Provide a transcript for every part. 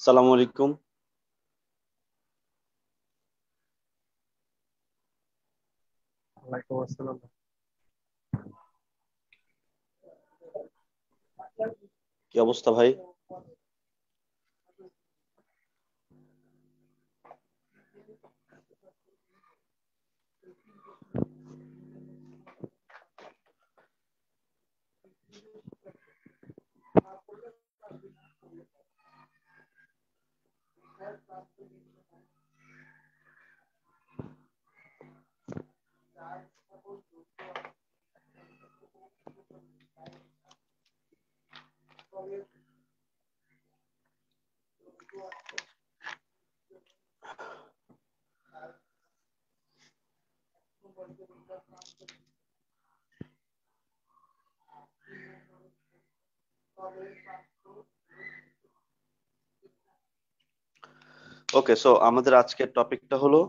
সালামু আলাইকুম। ওয়ালাইকুম আসসালাম। কি অবস্থা ভাই? ওকে, সো আমাদের আজকের টপিকটা হলো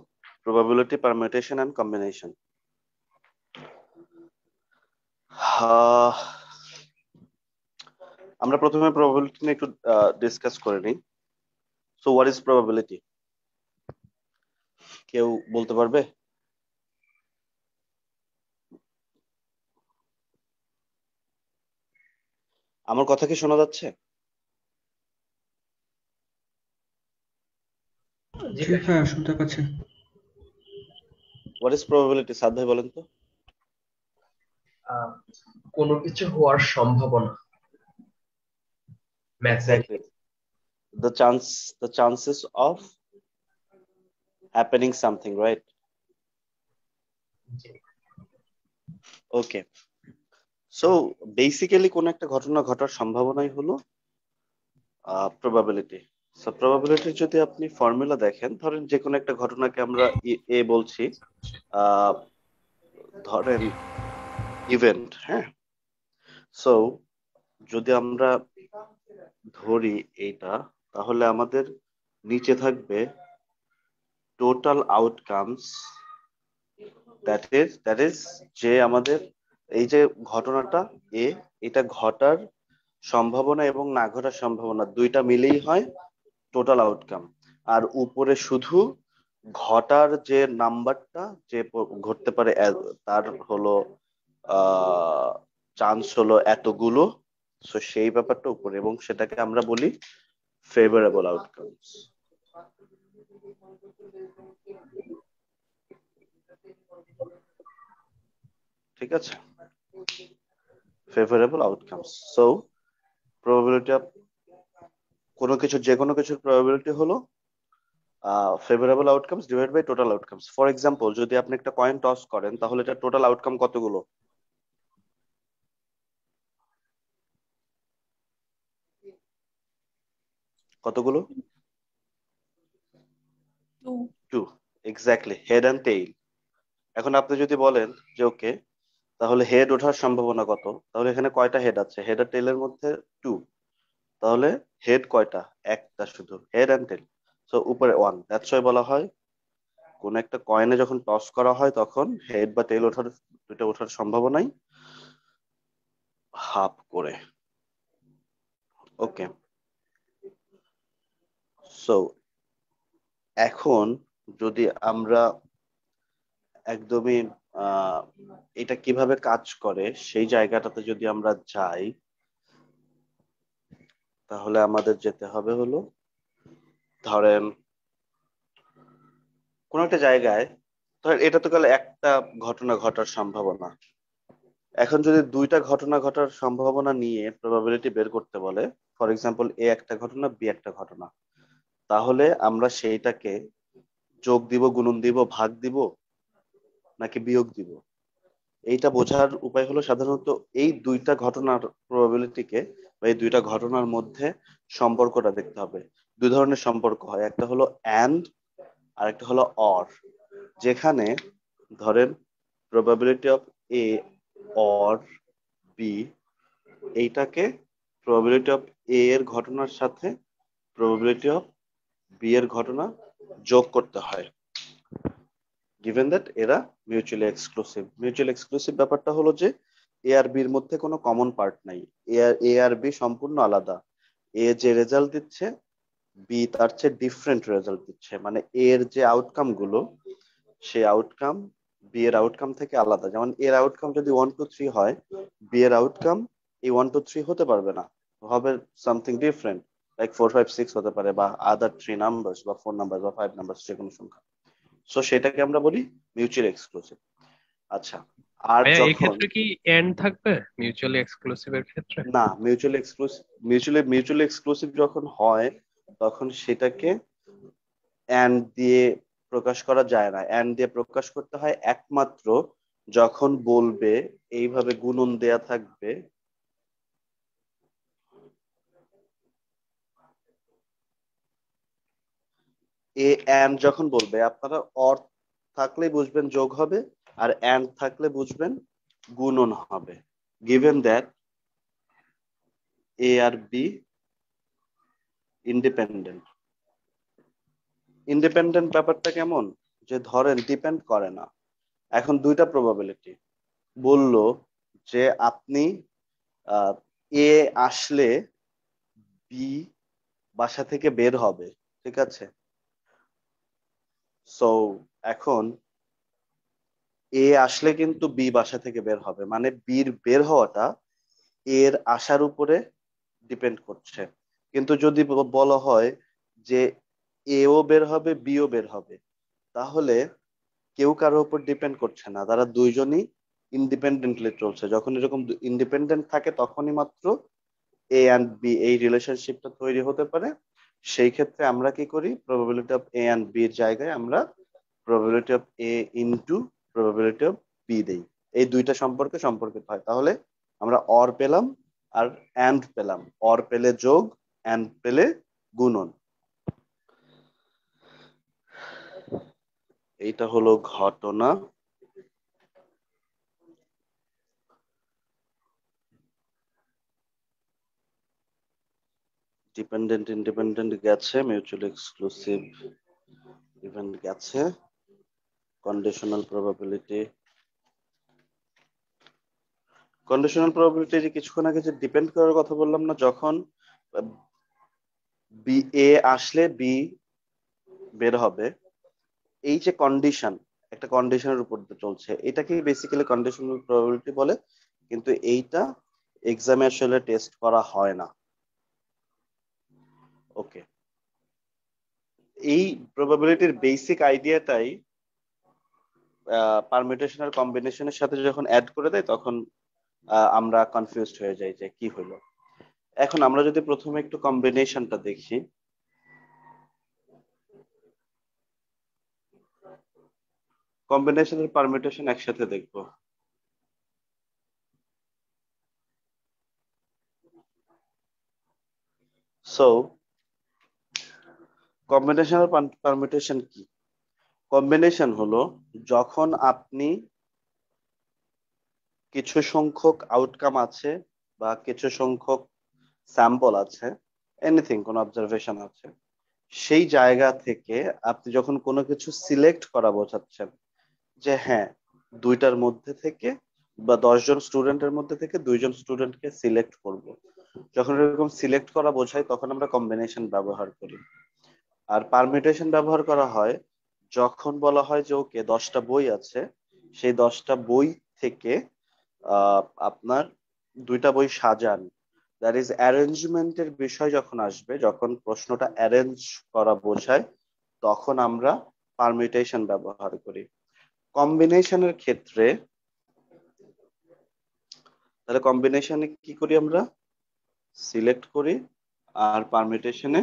প্রবাবিলিটি, পারমিউটেশন এন্ড কম্বিনেশন। আমরা প্রথমে প্রবাবিলিটি নিয়ে একটু ডিসকাস করে নিই। So what is probability? কেউ বলতে পারবে? আমার কথা কি শোনা যাচ্ছে? জি জি হ্যাঁ, শুনতে পাচ্ছি। What is probability? সাদ ভাই বলেন তো। আহ, কোনো কিছু হওয়ার সম্ভাবনা, exactly, mathematical. The chances of happening something, right? Okay, so basically কোন একটা ঘটনা ঘটার সম্ভাবনাই হলো প্রবাবিলিটি। সো প্রবাবিলিটির যদি আপনি ফর্মুলা দেখেন, ধরেন যে কোনো একটা ঘটনাকে আমরা এ বলছি, আহ ধরেন ইভেন্ট, হ্যাঁ। সো যদি আমরা ধরি এইটা, তাহলে আমাদের নিচে থাকবে টোটাল আউটকামস, দ্যাট ইজ যে আমাদের এই যে ঘটনাটা এ, এটা ঘটার সম্ভাবনা এবং না ঘটার সম্ভাবনা দুইটা মিলেই হয় টোটাল আউটকাম। আর উপরে শুধু ঘটার যে নাম্বারটা, যে ঘটতে পারে তার হলো চান্স হলো এতগুলো। সো সেই ব্যাপারটা উপরে, এবং সেটাকে আমরা বলি ফেভারেবল আউটকামস। ঠিক আছে, ফেভারেবল আউটকামস। সো প্রবাবিলিটি, কোনো কিছু, যে কোনো কিছুর প্রবাবিলিটি হলো favourable outcomes divide by total outcomes. For example, যদি আপনি একটা কয়েন টস করেন, তাহলে এটা টোটাল আউটকাম কতগুলো? কতগুলো? Two. Exactly, head and tail. এখন আপনি যদি বলেন যে ওকে, তাহলে হেড ওঠার সম্ভাবনা কত, তাহলে এখানে কয়টা হেড আছে? হেড আর টেইলের মধ্যে টু। তাহলে হেড কয়টা? একটা শুধু, হেড অ্যান্ড টেল। সো উপরে ওয়ান। দ্যাটস ওয়াই বলা হয় কোন একটা কয়েনে যখন টস করা হয়, তখন হেড বা টেল ওঠার, দুইটা ওঠার সম্ভাবনাই হাফ করে। ওকে, সো এখন যদি আমরা একদমই আহ এটা কিভাবে কাজ করে সেই জায়গাটাতে যদি আমরা যাই, তাহলে আমাদের যেতে হবে হলো, ধরেন কোন একটা জায়গায়, ধরেন এটা তো গেল একটা ঘটনা ঘটার সম্ভাবনা। এখন যদি দুইটা ঘটনা ঘটার সম্ভাবনা নিয়ে প্রবাবিলিটি বের করতে বলে, ফর এক্সাম্পল এ একটা ঘটনা, বি একটা ঘটনা, তাহলে আমরা সেইটাকে যোগ দিব, গুণন দিব, ভাগ দিব, নাকি বিয়োগ দিব? এইটা বোঝার উপায় হলো সাধারণত এই দুইটা ঘটনার প্রবাবিলিটিকে বা এই দুইটা ঘটনার মধ্যে সম্পর্কটা দেখতে হবে। দুই ধরনের সম্পর্ক হয়, একটা হলো অ্যান্ড আর একটা হলো অর। যেখানে ধরেন probability of A or B, এইটাকে প্রবাবিলিটি অফ এ এর ঘটনার সাথে প্রবাবিলিটি অফ বি এর ঘটনা যোগ করতে হয়, গিভেন দ্যাট এরা মিউচুয়ালি এক্সক্লুসিভ। মিউচুয়ালি এক্সক্লুসিভ ব্যাপারটা হলো যে এ আর বির মধ্যে কোনো কমন পার্ট নাই, এ আর বি সম্পূর্ণ আলাদা। এ যে রেজাল্ট দিচ্ছে বি তার চেয়ে ডিফারেন্ট রেজাল্ট দিচ্ছে, মানে এর যে আউটকাম গুলো সেই আউটকাম বি এর আউটকাম থেকে আলাদা। যেমন এর আউটকাম যদি 1 2 3 হয়, বি এর আউটকাম এই 1 2 3 হতে পারবে না, হবে সামথিং ডিফারেন্ট, লাইক 4 5 6 হতে পারে, বা আদার 3 নাম্বারস বা 4 নাম্বার বা 5 নাম্বারস, যে কোনো সংখ্যা। সো সেটাকে আমরা বলি মিউচুয়াল এক্সক্লুসিভ। আচ্ছা, আর ভাইয়া এই যখন ক্ষেত্রে কি এন্ড থাকবে মিউচুয়ালি এক্সক্লুসিভ এর ক্ষেত্রে? না, মিউচুয়ালি এক্সক্লুসিভ যখন হয় তখন সেটাকে অ্যান্ড দিয়ে প্রকাশ করা যায় না। অ্যান্ড দিয়ে প্রকাশ করতে হয় একমাত্র যখন বলবে এইভাবে গুণন দেয়া থাকবে, এ অ্যান্ড যখন বলবে আপনারা অর থাকলে বুঝবেন যোগ হবে, আর অ্যান্ড থাকলে বুঝবেন গুণন হবে, গিভেন দ্যাট এ আর বি ইন্ডিপেন্ডেন্ট। ইন্ডিপেন্ডেন্ট ব্যাপারটা কেমন, যে ধরেন ডিপেন্ড করে না। এখন দুইটা প্রবাবিলিটি বলল যে আপনি এ আসলে বি বাসা থেকে বের হবে, ঠিক আছে? সো এখন এ আসলে কিন্তু বি বাসা থেকে বের হবে, মানে বির বের হওয়াটা এর আশার উপরে ডিপেন্ড করছে। কিন্তু যদি বলা হয় যে এও বের হবে বিও বের হবে, তাহলে কেউ কারোর উপর ডিপেন্ড করছে না, তারা দুইজনই ইন্ডিপেন্ডেন্টলি চলছে। যখন এরকম ইন্ডিপেন্ডেন্ট থাকে তখনই মাত্র এ অ্যান্ড বি এই রিলেশনশিপটা তৈরি হতে পারে। সেই ক্ষেত্রে আমরা কি করি, probability of A and B এর জায়গায় আমরা probability of A into probability of B দেই। এই দুইটা সম্পর্কে সম্পর্কিত হয়। তাহলে আমরা অর পেলাম আর অ্যান্ড পেলাম। অর পেলে যোগ, অ্যান্ড পেলে গুণন। এইটা হলো ঘটনা। ডিপেন্ডেন্ট ইন্ডিপেন্ডেন্ট গেছে, মিউচুয়ালি এক্সক্লুসিভ ইভেন্ট গেছে, কন্ডিশনাল প্রবাবিলিটি। কন্ডিশনাল প্রবাবিলিটি যে কিছুক্ষণ আগে যে ডিপেন্ড করার কথা বললাম না, যখন বি এ আসলে বি বের হবে, এই যে কন্ডিশন, একটা কন্ডিশনের উপর দিয়ে চলছে, এটাকে বেসিক্যালি কন্ডিশনাল প্রবাবিলিটি বলে। কিন্তু এইটা এক্সামে আসলে টেস্ট করা হয় না। ওকে, এই প্রবাবিলিটির বেসিক আইডিয়াটাই পারমিউটেশন আর কম্বিনেশনের সাথে যখন অ্যাড করে দেয় তখন আমরা কনফিউজড হয়ে যাই যে কি হলো। এখন আমরা যদি প্রথমে একটু কম্বিনেশনটা দেখি, কম্বিনেশন আর পারমিউটেশন একসাথে দেখবো। সো কম্বিনেশন আর পারমিউটেশন কি? কম্বিনেশন হলো যখন আপনি কিছু সংখ্যক আউটকাম আছে বা কিছু সংখ্যক স্যাম্পল আছে, এনিথিং, কোন অবজারভেশন আছে, সেই জায়গা থেকে আপনি যখন কোনো কিছু সিলেক্ট করা বোঝাচ্ছেন, যে হ্যাঁ দুইটার মধ্যে থেকে বা 10 জন স্টুডেন্টের মধ্যে থেকে 2 জন স্টুডেন্টকে সিলেক্ট করব, যখন এরকম সিলেক্ট করা বোঝায় তখন আমরা কম্বিনেশন ব্যবহার করি। আর পারমিটেশন ব্যবহার করা হয় যখন বলা হয় যে ওকে 10টা বই আছে, সেই 10টা বই থেকে আপনার 2টা বই সাজান। দ্যাট ইজ অ্যারেঞ্জমেন্টের বিষয় যখন আসবে, যখন প্রশ্নটা অ্যারেঞ্জ করা বোঝায়, তখন আমরা পারমিটেশন ব্যবহার করি। কম্বিনেশনের ক্ষেত্রে তাহলে কম্বিনেশনে কি করি আমরা, সিলেক্ট করি, আর পারমিটেশনে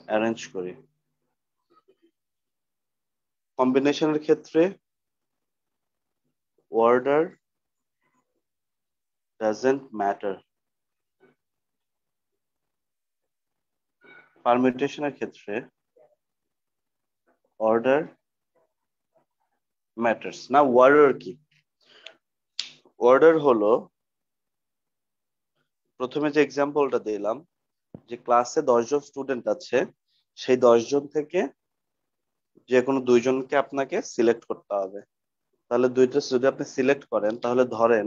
অ্যারেঞ্জ করি। কম্বিনেশনের ক্ষেত্রে অর্ডার ডাজেন্ট ম্যাটার। পারমিউটেশনের ক্ষেত্রে অর্ডার ম্যাটার্স না। অর্ডার কি? অর্ডার হলো, প্রথমে যে এক্সাম্পলটা দিলাম, যে ক্লাসে 10 জন স্টুডেন্ট আছে, সেই 10 জন থেকে যে কোনো 2 জনকে আপনাকে সিলেক্ট করতে হবে। তাহলে দুইটা যদি আপনি সিলেক্ট করেন, তাহলে ধরেন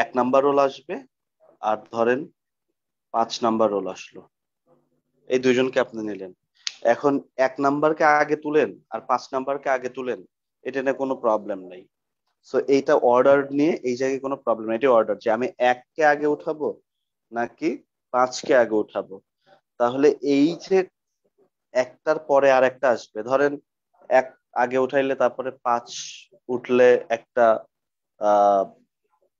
1 নাম্বার রোল আসবে, আর ধরেন 5 নাম্বার রোল আসলো। এই 2 জনকে আপনি নিলেন। এখন 1 নাম্বারকে আগে তুলেন আর 5 নাম্বারকে আগে তুলেন, এটা নিয়ে কোনো প্রবলেম নাই। সো এইটা অর্ডার নিয়ে এই জায়গায় কোনো প্রবলেম নেই। এটা অর্ডার যে আমি 1কে আগে উঠাবো নাকি 5কে আগে উঠাবো। তাহলে এই যে একটার পরে আর একটা আসবে, ধরেন 1 আগে উঠাইলে তারপরে 5 উঠলে একটা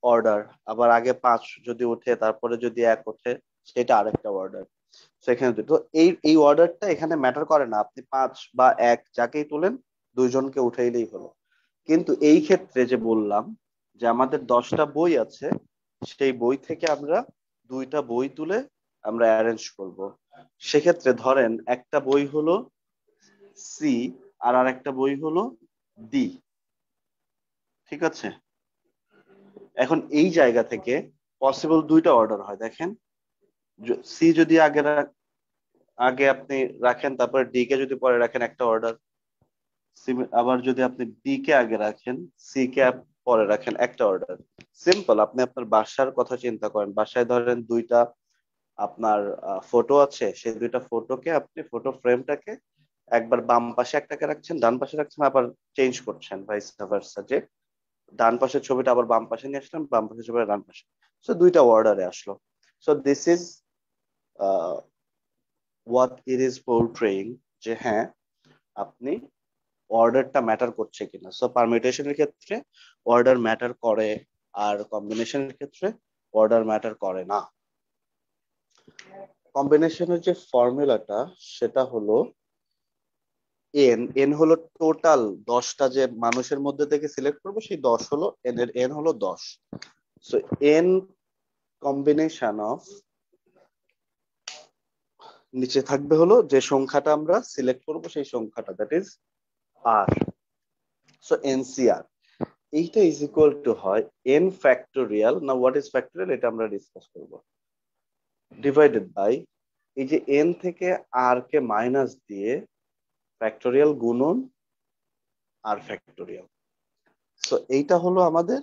অর্ডার, আবার আগে 5 যদি উঠে তারপরে যদি 1 ওঠে, সেটা আরেকটা অর্ডার। সেখানে তো এই অর্ডারটা এখানে ম্যাটার করে না, আপনি 5 বা 1 যাকেই তুলেন 2 জনকে উঠাইলেই হলো। কিন্তু এই ক্ষেত্রে যে বললাম যে আমাদের 10টা বই আছে, সেই বই থেকে আমরা 2টা বই তুলে আমরা অ্যারেঞ্জ করব। সেক্ষেত্রে ধরেন একটা বই হলো সি, আর আরেকটা বই হলো ডি। ঠিক আছে? এখন এই জায়গা থেকে পসিবল 2টা অর্ডার হয়। দেখেন, সি যদি আগে আপনি রাখেন, তারপরে ডি কে যদি পরে রাখেন, একটা অর্ডার। আবার যদি আপনি ডি কে আগে রাখেন, সি কে পরে রাখেন, একটা অর্ডার। সিম্পল। আপনি আপনার বাসার কথা চিন্তা করেন, বাসায় ধরেন 2টা আপনার ফটো আছে, সেই 2টা ফটোকে আপনি ফটো ফ্রেমটাকে একবার বাম পাশে একটাকে রাখছেন, ডান পাশে রাখছেন, আবার চেঞ্জ করছেন ভাইস ভার্সা, যে ডান পাশের ছবিটা আবার বাম পাশে নিয়ে আসলাম, বাম পাশের ছবিটা ডান পাশে। সো 2টা অর্ডারে আসলো। So this is what it is portraying, যে হ্যাঁ, আপনি অর্ডারটা ম্যাটার করছে কিনা। সো পারমিউটেশনের ক্ষেত্রে অর্ডার ম্যাটার করে, আর কম্বিনেশনের ক্ষেত্রে অর্ডার ম্যাটার করে না। কম্বিনেশনের যে ফর্মুলাটা, সেটা হলো এন। এন হলো টোটাল 10টা যে মানুষের মধ্যে থেকে সিলেক্ট করবো, সেই 10 হলো এন, এর এন হলো 10। সো এন কম্বিনেশন অফ, নিচে থাকবে হলো যে সংখ্যাটা আমরা সিলেক্ট করব, সেই সংখ্যাটা, that is R. So NCR এইটা ইজ ইকুয়াল টু হয় এন ফ্যাক্টোরিয়াল। না হোয়াট ইজ ফ্যাক্টোরিয়াল এটা আমরা ডিসকাস করব। ডিভাইডেড বাই এই যে এন থেকে আর কে মাইনাস দিয়ে ফ্যাক্টোরিয়াল গুণন আর ফ্যাক্টোরিয়াল। সো এইটা হলো আমাদের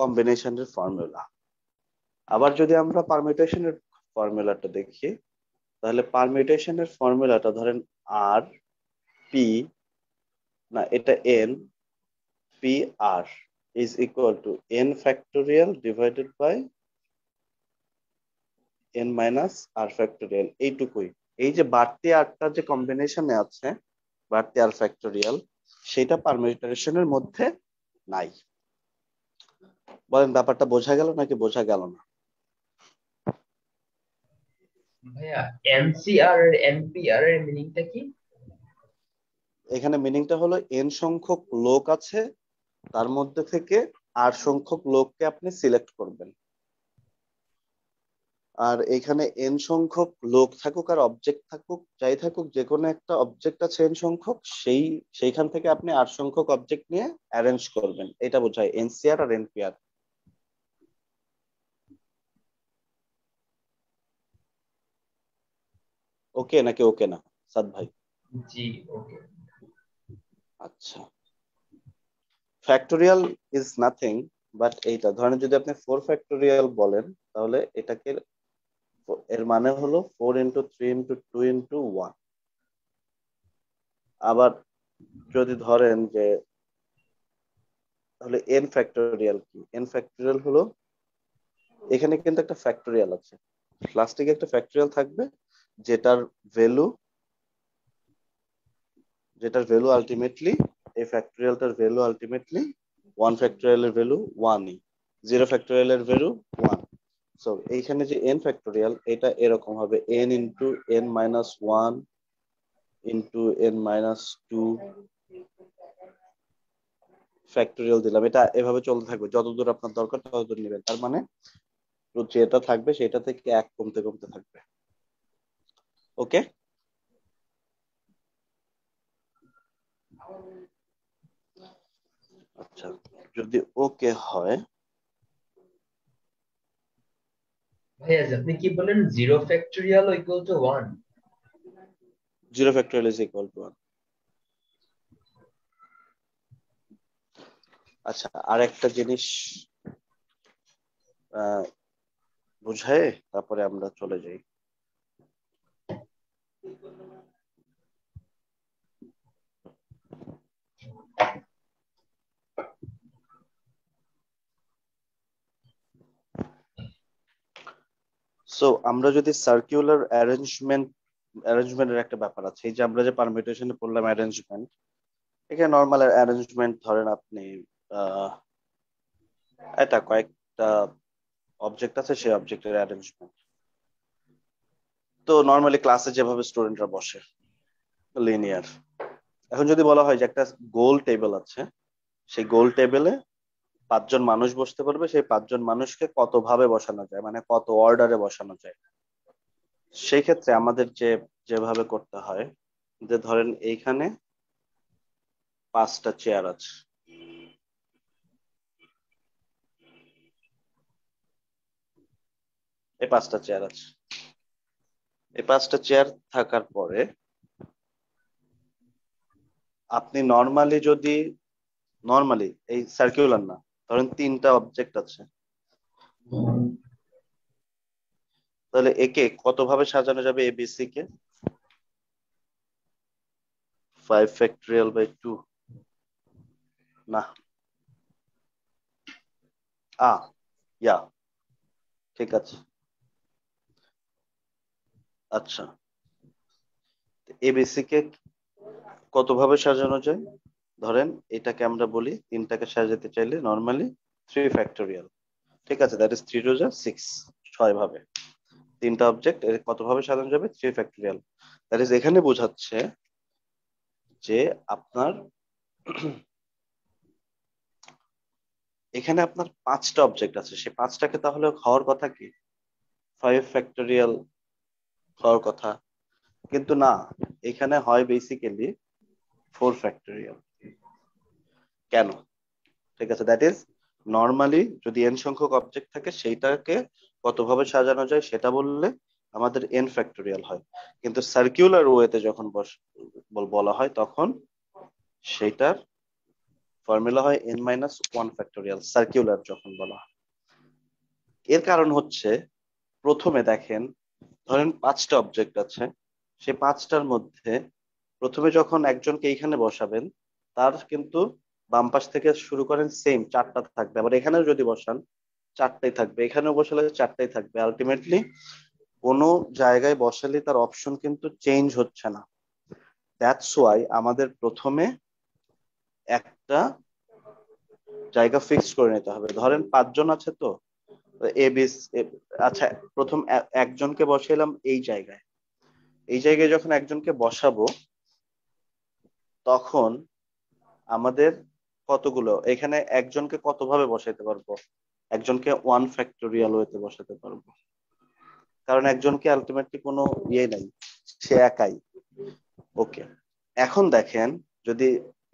কম্বিনেশনের ফর্মুলা। আবার যদি আমরা পারমিউটেশনের ফর্মুলাটা দেখি, তাহলে পারমিউটেশনের ফর্মুলাটা ধরেন আর পি, না এটা N, P R is equal to N factorial divided by N minus R factorial. এইটুকুই। এই যে বাড়তি আরটা যে কম্বিনেশনে আছে, বাড়তি আর ফ্যাক্টোরিয়াল, সেটা পারমিউটেশনের মধ্যে নাই। বলেন ব্যাপারটা বোঝা গেল নাকি বোঝা গেল না? ভাইয়া, এনসিআর এর এনপিআর এর মিনিংটা কি? এখানে মিনিংটা হলো এন সংখ্যক লোক আছে, তার মধ্যে থেকে আর সংখ্যক লোককে আপনি সিলেক্ট করবেন। আর এখানে এন সংখ্যক লোক থাকুক আর অবজেক্ট থাকুক, যাই থাকুক, যে কোনো একটা অবজেক্ট আছে এন সংখ্যক, সেইখান থেকে আপনি আর সংখ্যক অবজেক্ট নিয়ে অ্যারেঞ্জ করবেন। এটা বোঝায় এনসিআর আর এনপিআর। ওকে নাকি ওকে না, সাদ ভাই? জি, ওকে। আচ্ছা, ফ্যাক্টোরিয়াল ইজ নাথিং বাট এইটা ধরেন যদি আপনি 4 ফ্যাক্টোরিয়াল বলেন, তাহলে এটাকে, এর মানে হলো 4 × 3 × 2 × 1। আবার যদি ধরেন যে, তাহলে এন ফ্যাক্টোরিয়াল কি? এন ফ্যাক্টোরিয়াল হলো, এখানে কিন্তু একটা ফ্যাক্টোরিয়াল আছে, লাস্টে একটা ফ্যাক্টোরিয়াল থাকবে, যেটার ভ্যালু আলটিমেটলি, এই ফ্যাক্টোরিয়ালটার ভ্যালু আলটিমেটলি 1 ফ্যাক্টোরিয়ালের ভ্যালু 1ই, 0 ফ্যাক্টোরিয়ালের ভ্যালু 1। সো এইখানে যে এন ফ্যাক্টোরিয়াল, এটা এরকম হবে N into N minus 1 into N minus 2 factorial দিলাম, এটা এভাবে চলতে থাকবে, যতদূর আপনার দরকার ততদূর নেবেন। তার মানে যেটা থাকবে সেটা থেকে এক কমতে কমতে থাকবে। ওকে, আচ্ছা, যদি ওকে হয়, ভাইয়া আপনি কি বলেন, 0 factorial equal to 1? 0 factorial is equal two 1। আচ্ছা, আর একটা জিনিস আহ বুঝায় তারপরে আমরা চলে যাই। সো আমরা যদি সার্কুলার অ্যারেঞ্জমেন্টের একটা ব্যাপার আছে, এই যে আমরা যে পারমিউটেশনে পড়লাম অ্যারেঞ্জমেন্ট, এখানে নর্মাল অ্যারেঞ্জমেন্ট ধরেন আপনি আহ এটা কয়েকটা অবজেক্ট আছে, সেই অবজেক্টের অ্যারেঞ্জমেন্ট। তো নর্মালি ক্লাসে যেভাবে স্টুডেন্টরা বসে লিনিয়ার, এখন যদি বলা হয় যে একটা গোল টেবিল আছে, সেই গোল টেবিলে 5 জন মানুষ বসতে পারবে, সেই 5 জন মানুষকে কত ভাবে বসানো যায়, মানে কত অর্ডারে বসানো যায়, সেই ক্ষেত্রে আমাদের যেভাবে করতে হয়, যে ধরেন এইখানে 5টা চেয়ার আছে, এই 5টা চেয়ার আছে, এই 5টা চেয়ার থাকার পরে আপনি নর্মালি এই সার্কুলার না, ধরেন 3টা অবজেক্ট আছে, তাহলে একে কত ভাবে সাজানো যাবে, এবিসি কে 5 ফ্যাক্টোরিয়াল বাই 2, না আ ইয়া ঠিক আছে। আচ্ছা, এবিসি কে কত ভাবে সাজানো যায়, ধরেন এটাকে আমরা বলি, 3টাকে সাজাতে চাইলে নর্মালি 3 ফ্যাক্টোরিয়াল, ঠিক আছে, দ্যাট ইজ 3 টু 6, 6 ভাবে। 3টা অবজেক্ট এর কত ভাবে সাজানো যাবে, 3 ফ্যাক্টোরিয়াল। দ্যাট ইজ এখানে বোঝাচ্ছে যে আপনার এখানে আপনার 5টা অবজেক্ট আছে, সেই 5টাকে তাহলে হওয়ার কথা কি 5 ফ্যাক্টোরিয়াল হওয়ার কথা, কিন্তু না, এখানে হয় বেসিক্যালি 4 ফ্যাক্টোরিয়াল। কেন? ঠিক আছে, দ্যাট ইজ নর্মালি যদি এন সংখ্যক অবজেক্ট থাকে সেইটাকে কতভাবে সাজানো যায় সেটা বললে আমাদের এন ফ্যাক্টোরিয়াল হয়, কিন্তু সার্কুলার ওয়েতে যখন বলা হয় তখন সেইটার ফর্মুলা হয় n-1 ফ্যাক্টোরিয়াল, সার্কুলার যখন বলা হয়। এর কারণ হচ্ছে, প্রথমে দেখেন, ধরেন 5টা অবজেক্ট আছে, সেই 5টার মধ্যে প্রথমে যখন একজনকে এইখানে বসাবেন, তার কিন্তু বাম পাশ থেকে শুরু করেন সেম 4টা থাকবে, আবার এখানেও যদি বসান 4টাই থাকবে, এখানেও বসালে 4টাই থাকবে, আলটিমেটলি কোনো জায়গায় বসালে তার অপশন কিন্তু চেঞ্জ হচ্ছে না। দ্যাটস ওয়াই আমাদের প্রথমে একটা জায়গা ফিক্স করে নিতে হবে। ধরেন 5 জন আছে, তো এ বি, আচ্ছা, প্রথম একজনকে বসাইলাম এই জায়গায়, এই জায়গায় যখন একজনকে বসাবো তখন আমাদের কতগুলো, এখানে একজনকে কত ভাবে বসাইতে পারবো, একজনকে 1 ফ্যাক্টোরিয়াল ওয়েতে বসাতে পারবো, কারণ একজনকে আলটিমেটলি কোনো ইয়ে নাই, সে একাই। ওকে, এখন দেখেন, যদি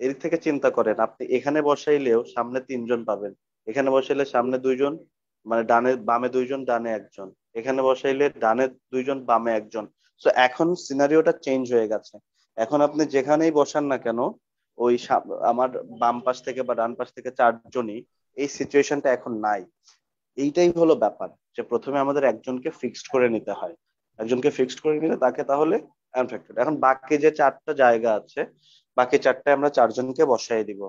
এর থেকে চিন্তা করেন, আপনি এখানে বসাইলেও সামনে 3 জন পাবেন, এখানে বসাইলে সামনে 2 জন, মানে ডানে বামে 2 জন, ডানে একজন, এখানে বসাইলে ডানে 2 জন, বামে একজন। তো এখন সিনারিওটা চেঞ্জ হয়ে গেছে, এখন আপনি যেখানেই বসান না কেন, ওই আমার বাম পাশ থেকে বা ডান পাশ থেকে 4 জনই, এই সিচুয়েশনটা এখন নাই। এইটাই হলো ব্যাপার, যে প্রথমে আমাদের একজনকে ফিক্সড করে নিতে হয়, একজনকে ফিক্সড করে নিলে তাকে তাহলে আনফেক্টেড। এখন বাকি যে 4টা জায়গা আছে, বাকি 4টায় আমরা 4জনকে বসাই দিব।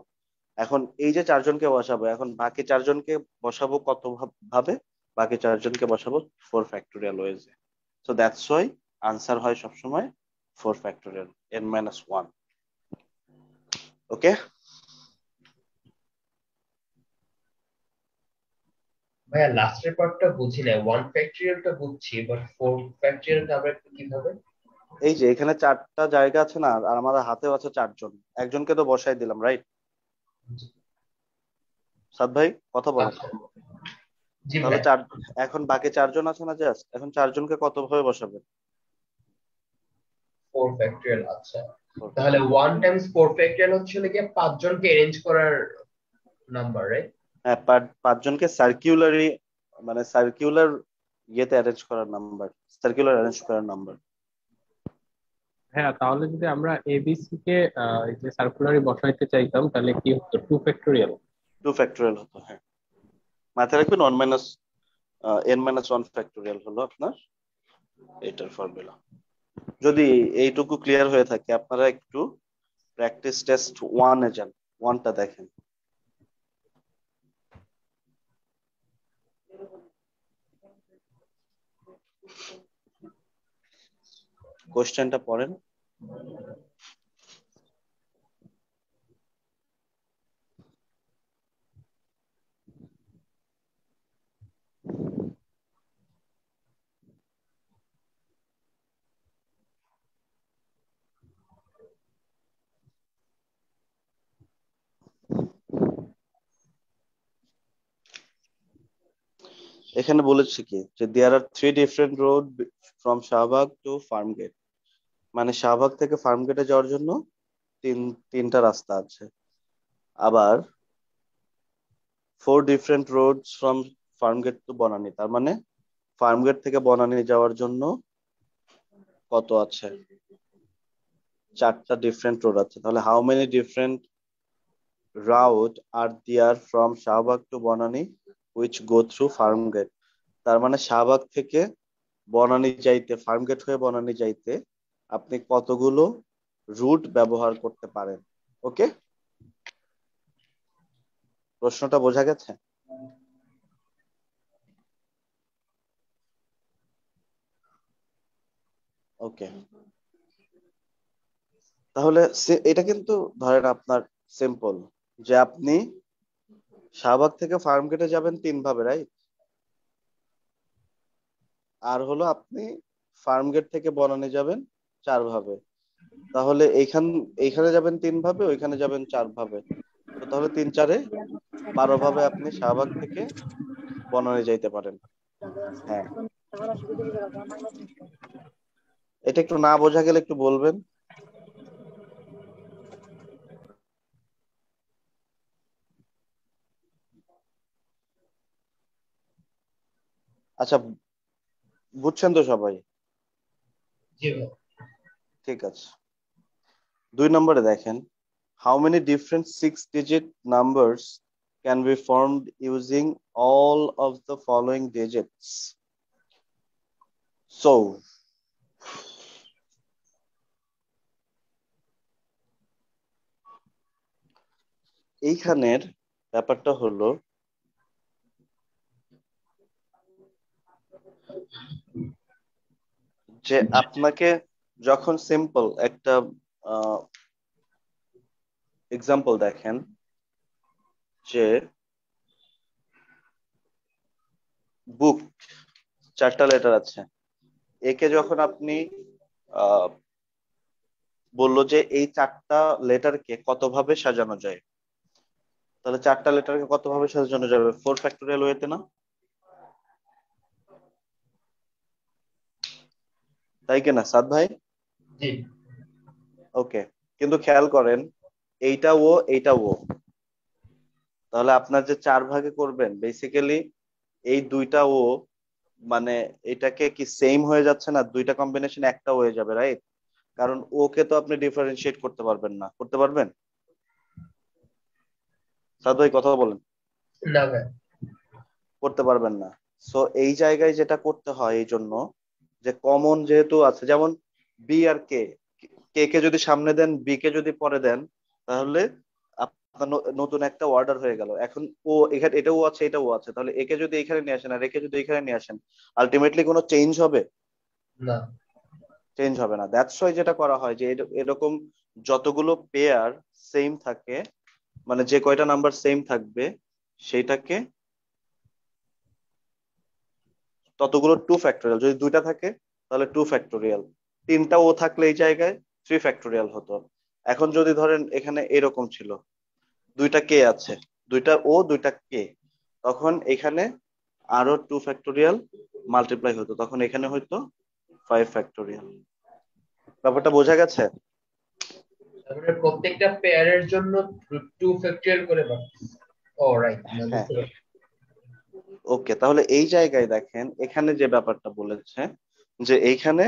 এখন এই যে 4জনকে বসাবো, এখন বাকি 4জনকে বসাবো কত ভাবে, বাকি 4জনকে বসাবো 4 ফ্যাক্টোরিয়াল ওয়েজে। সো দ্যাটস ওয়াই আনসার হয় সবসময় 4 ফ্যাক্টোরিয়াল, n-1। ওকে, ভাইয়া লাস্টের পার্টটা বুঝি না, 1 ফ্যাক্টোরিয়ালটা বুঝছি, বাট 4 ফ্যাক্টোরিয়ালটা আবার একটু কিভাবে? এই যে এখানে 4টা জায়গা আছে না, আর আমাদের হাতেও আছে 4জন, একজনকে তো বসাই দিলাম, রাইট? সাদ ভাই কথা বলেন। আচ্ছা, জি তাহলে ভাই। এখন বাকি চারজন আছে না, জাস্ট এখন চারজনকে কত ভাবে বসাবেন? 4 ফ্যাক্টরিয়াল, আচ্ছা। 4 তাহলে ফ্যাক্টরিয়াল। 1 টাইমস 4 ফ্যাক্টরিয়াল হচ্ছে গিয়ে পাঁচজনকে অ্যারেঞ্জ করার নাম্বার, রাইট? হ্যাঁ, পাঁচজনকে সার্কুলারি, মানে সার্কুলার ইয়েতে অ্যারেঞ্জ করার নাম্বার, সার্কুলার অ্যারেঞ্জ করার নাম্বার। হ্যাঁ, তাহলে যদি আমরা এবিসি কে এই যে সার্কুলারি বসাইতে চাইতাম তাহলে কি হতো, 2 ফ্যাক্টোরিয়াল। 2 ফ্যাক্টরিয়াল হতো, হ্যাঁ। মাথায় রাখবেন 1 - n - 1 ফ্যাক্টরিয়াল হলো আপনার এটার ফর্মুলা। যদি এইটুকু ক্লিয়ার হয়ে থাকে, আপনারা একটু প্র্যাকটিস টেস্ট 1-এ যান, 1টা দেখেন। কোশ্চেনটা পড়েন। এখানে বলেছে কি যে there are 3 different road from Shahbag to Farm Gate, মানে শাহবাগ থেকে ফার্ম গেটে যাওয়ার জন্য তিন তিনটা রাস্তা আছে। আবার 4 different roads from Farm Gate to Banani, তার মানে ফার্ম গেট থেকে বনানী যাওয়ার জন্য কত আছে? 4টা ডিফারেন্ট রোড আছে। তাহলে how many different route are there from Shahbag to Banani which go through Farm Gate? তার মানে শাহবাগ থেকে বনানী যাইতে, ফার্ম গেট হয়ে বনানী যাইতে আপনি কতগুলো রুট ব্যবহার করতে পারেন। ওকে, প্রশ্নটা বোঝা গেছে? ওকে, তাহলে এটা কিন্তু ধরেন আপনার সিম্পল, যে আপনি শাহবাগ থেকে ফার্ম গেটে যাবেন 3 ভাবে, রাইট? আর হলো আপনি ফার্ম গেট থেকে বনানী যাবেন 4 ভাবে। তাহলে এইখানে যাবেন 3 ভাবে, ওইখানে যাবেন 4 ভাবে। তো তাহলে 3 × 4 = 12 ভাবে আপনি শাহবাগ থেকে বনানী যাইতে পারেন। হ্যাঁ, এটা একটু না বোঝা গেলে একটু বলবেন। আচ্ছা, বুঝছেন তো সবাই? জি ভাই। ঠিক আছে। 2 নম্বরে দেখেন, how many different 6 digit numbers can be formed using all of the following digits? So এইখানের ব্যাপারটা হলো যে আপনাকে যখন সিম্পল একটা এক্সাম্পল দেখেন, যে বুক 4টা লেটার আছে, একে যখন আপনি আহ বললো যে এই 4টা লেটারকে কত ভাবে সাজানো যায়, তাহলে 4টা লেটারকে কত ভাবে সাজানো যাবে? 4 ফ্যাক্টোরিয়াল ওয়েতে না? তাই কিনা সাদ ভাই? জি। ওকে, কিন্তু খেয়াল করেন, এইটা ও এইটা ও, তাহলে আপনার যে 4 ভাগে করবেন বেসিক্যালি এই দুইটা ও, মানে এটাকে কি সেম হয়ে যাচ্ছে না? দুইটা কম্বিনেশন একটা হয়ে যাবে, রাইট? কারণ ওকে তো আপনি ডিফারেন্সিয়েট করতে পারবেন না, করতে পারবেন? সাদ ভাই কথা বলেন। না ভাই। করতে পারবেন না। সো এই জায়গায় যেটা করতে হয় এই জন্য, যে কমন যেহেতু আছে, যেমন বি আর কে, কে কে যদি সামনে দেন, বি কে যদি পরে দেন, তাহলে আপনার নতুন একটা অর্ডার হয়ে গেল। এখন ও এখানে এটাও আছে এটাও আছে, তাহলে একে যদি এখানে নিয়ে আসেন আর একে যদি এখানে নিয়ে আসেন, আলটিমেটলি কোনো চেঞ্জ হবে? না। চেঞ্জ হবে না। দ্যাটস ওয়াই যেটা করা হয় যে এরকম যতগুলো পেয়ার সেম থাকে, মানে যে কয়টা নাম্বার সেম থাকবে সেইটাকে, ততগুলো 2 ফ্যাক্টোরিয়াল। যদি দুইটা থাকে তাহলে 2 ফ্যাক্টোরিয়াল, তিনটা ও থাকলে এই জায়গায় 3 ফ্যাক্টোরিয়াল হতো। এখন যদি ধরেন এখানে এরকম ছিল, দুইটা কে আছে, দুইটা ও দুইটা কে, তখন এখানে আরো 2 ফ্যাক্টোরিয়াল মাল্টিপ্লাই হতো, তখন এখানে হয়তো 5 ফ্যাক্টোরিয়াল। ব্যাপারটা বোঝা গেছে? তারপরে প্রত্যেকটা পেয়ারের জন্য 2 ফ্যাক্টরিয়াল করে পাচ্ছি। ও রাইট, না হ্যাঁ, বুঝতে পারছি। ওকে। তাহলে এই জায়গায় দেখেন এখানে যে ব্যাপারটা বলেছে, যে এইখানে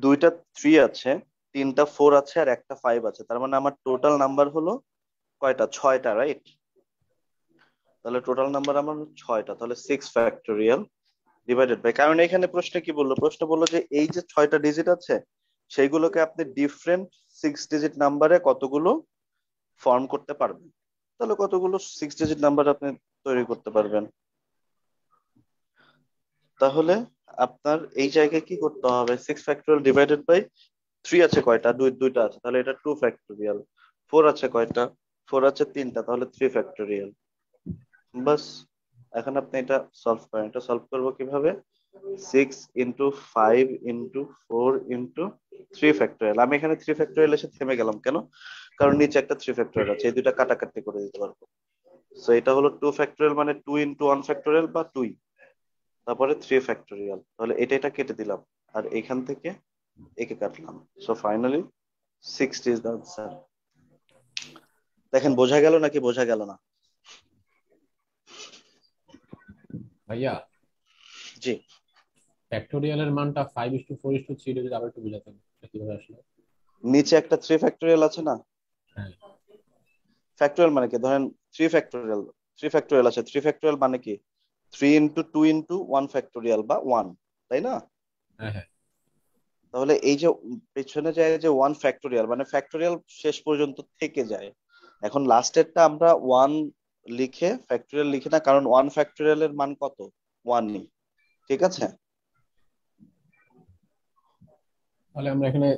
দুইটা 3 আছে, তিনটা 4 আছে, আর একটা 5 আছে, তার মানে আমার টোটাল নাম্বার হলো কয়টা? 6টা, রাইট? তাহলে টোটাল নাম্বার আমার 6টা, তাহলে 6 ফ্যাক্টোরিয়াল ডিভাইডেড বাই, কারণ এখানে প্রশ্ন কি বললো, প্রশ্ন বললো যে এই যে 6টা ডিজিট আছে সেইগুলোকে আপনি ডিফারেন্ট 6 ডিজিট নাম্বারে কতগুলো ফর্ম করতে পারবেন, তাহলে কতগুলো 6 ডিজিট নাম্বার আপনি তৈরি করতে পারবেন। তাহলে আপনার এই জায়গায় কি করতে হবে, 6 ফ্যাক্টোরিয়াল ডিভাইডেড বাই 3 আছে কয়টা? দুইটা আছে, তাহলে এটা 2 ফ্যাক্টোরিয়াল। 4 আছে কয়টা? 4 আছে তিনটা, তাহলে 3 ফ্যাক্টোরিয়াল। বাস, এখন আপনি এটা সলভ করেন। এটা সলভ করবো কিভাবে? 6 × 5 × 4 × 3 ফ্যাক্টোরিয়াল। আমি এখানে 3 ফ্যাক্টোরিয়াল এসে থেমে গেলাম কেন? কারণ নিচে একটা 3 ফ্যাক্টোরিয়াল আছে, এই দুইটা কাটাকাটি করে দিতে পারবো। সো এটা হলো 2 ফ্যাক্টোরিয়াল, মানে 2 × 1 ফ্যাক্টোরিয়াল বা 2, তারপরে 3 ফ্যাক্টোরিয়াল, তাহলে এটা কেটে দিলাম, আর এখান থেকে একে কাটলাম। So finally 60 is the answer. দেখেন বোঝা গেল নাকি বোঝা গেল না? ভাইয়া, জি। ফ্যাক্টোরিয়ালের মানটা 5:4:3 যদি আবার একটু বুঝাতেন এটা কিভাবে আসলে। নিচে একটা 3 ফ্যাক্টোরিয়াল আছে না? হ্যাঁ, ফ্যাক্টোরিয়াল মানে কি, ধরেন 3 ফ্যাক্টোরিয়াল, 3 ফ্যাক্টোরিয়াল আছে, 3 ফ্যাক্টোরিয়াল মানে কি 3 × 2 × 1 ফ্যাক্টোরিয়াল বা 1, তাই না? হ্যাঁ, হ্যাঁ। তাহলে এই যে পেছনে যায় যে 1 ফ্যাক্টোরিয়াল, মানে ফ্যাক্টোরিয়াল শেষ পর্যন্ত থেকে যায়। এখন লাস্টেরটা আমরা 1 লিখে ফ্যাক্টোরিয়াল লিখি না, কারণ 1 ফ্যাক্টোরিয়ালের মান কত? 1ই, ঠিক আছে? তাহলে আমরা এখানে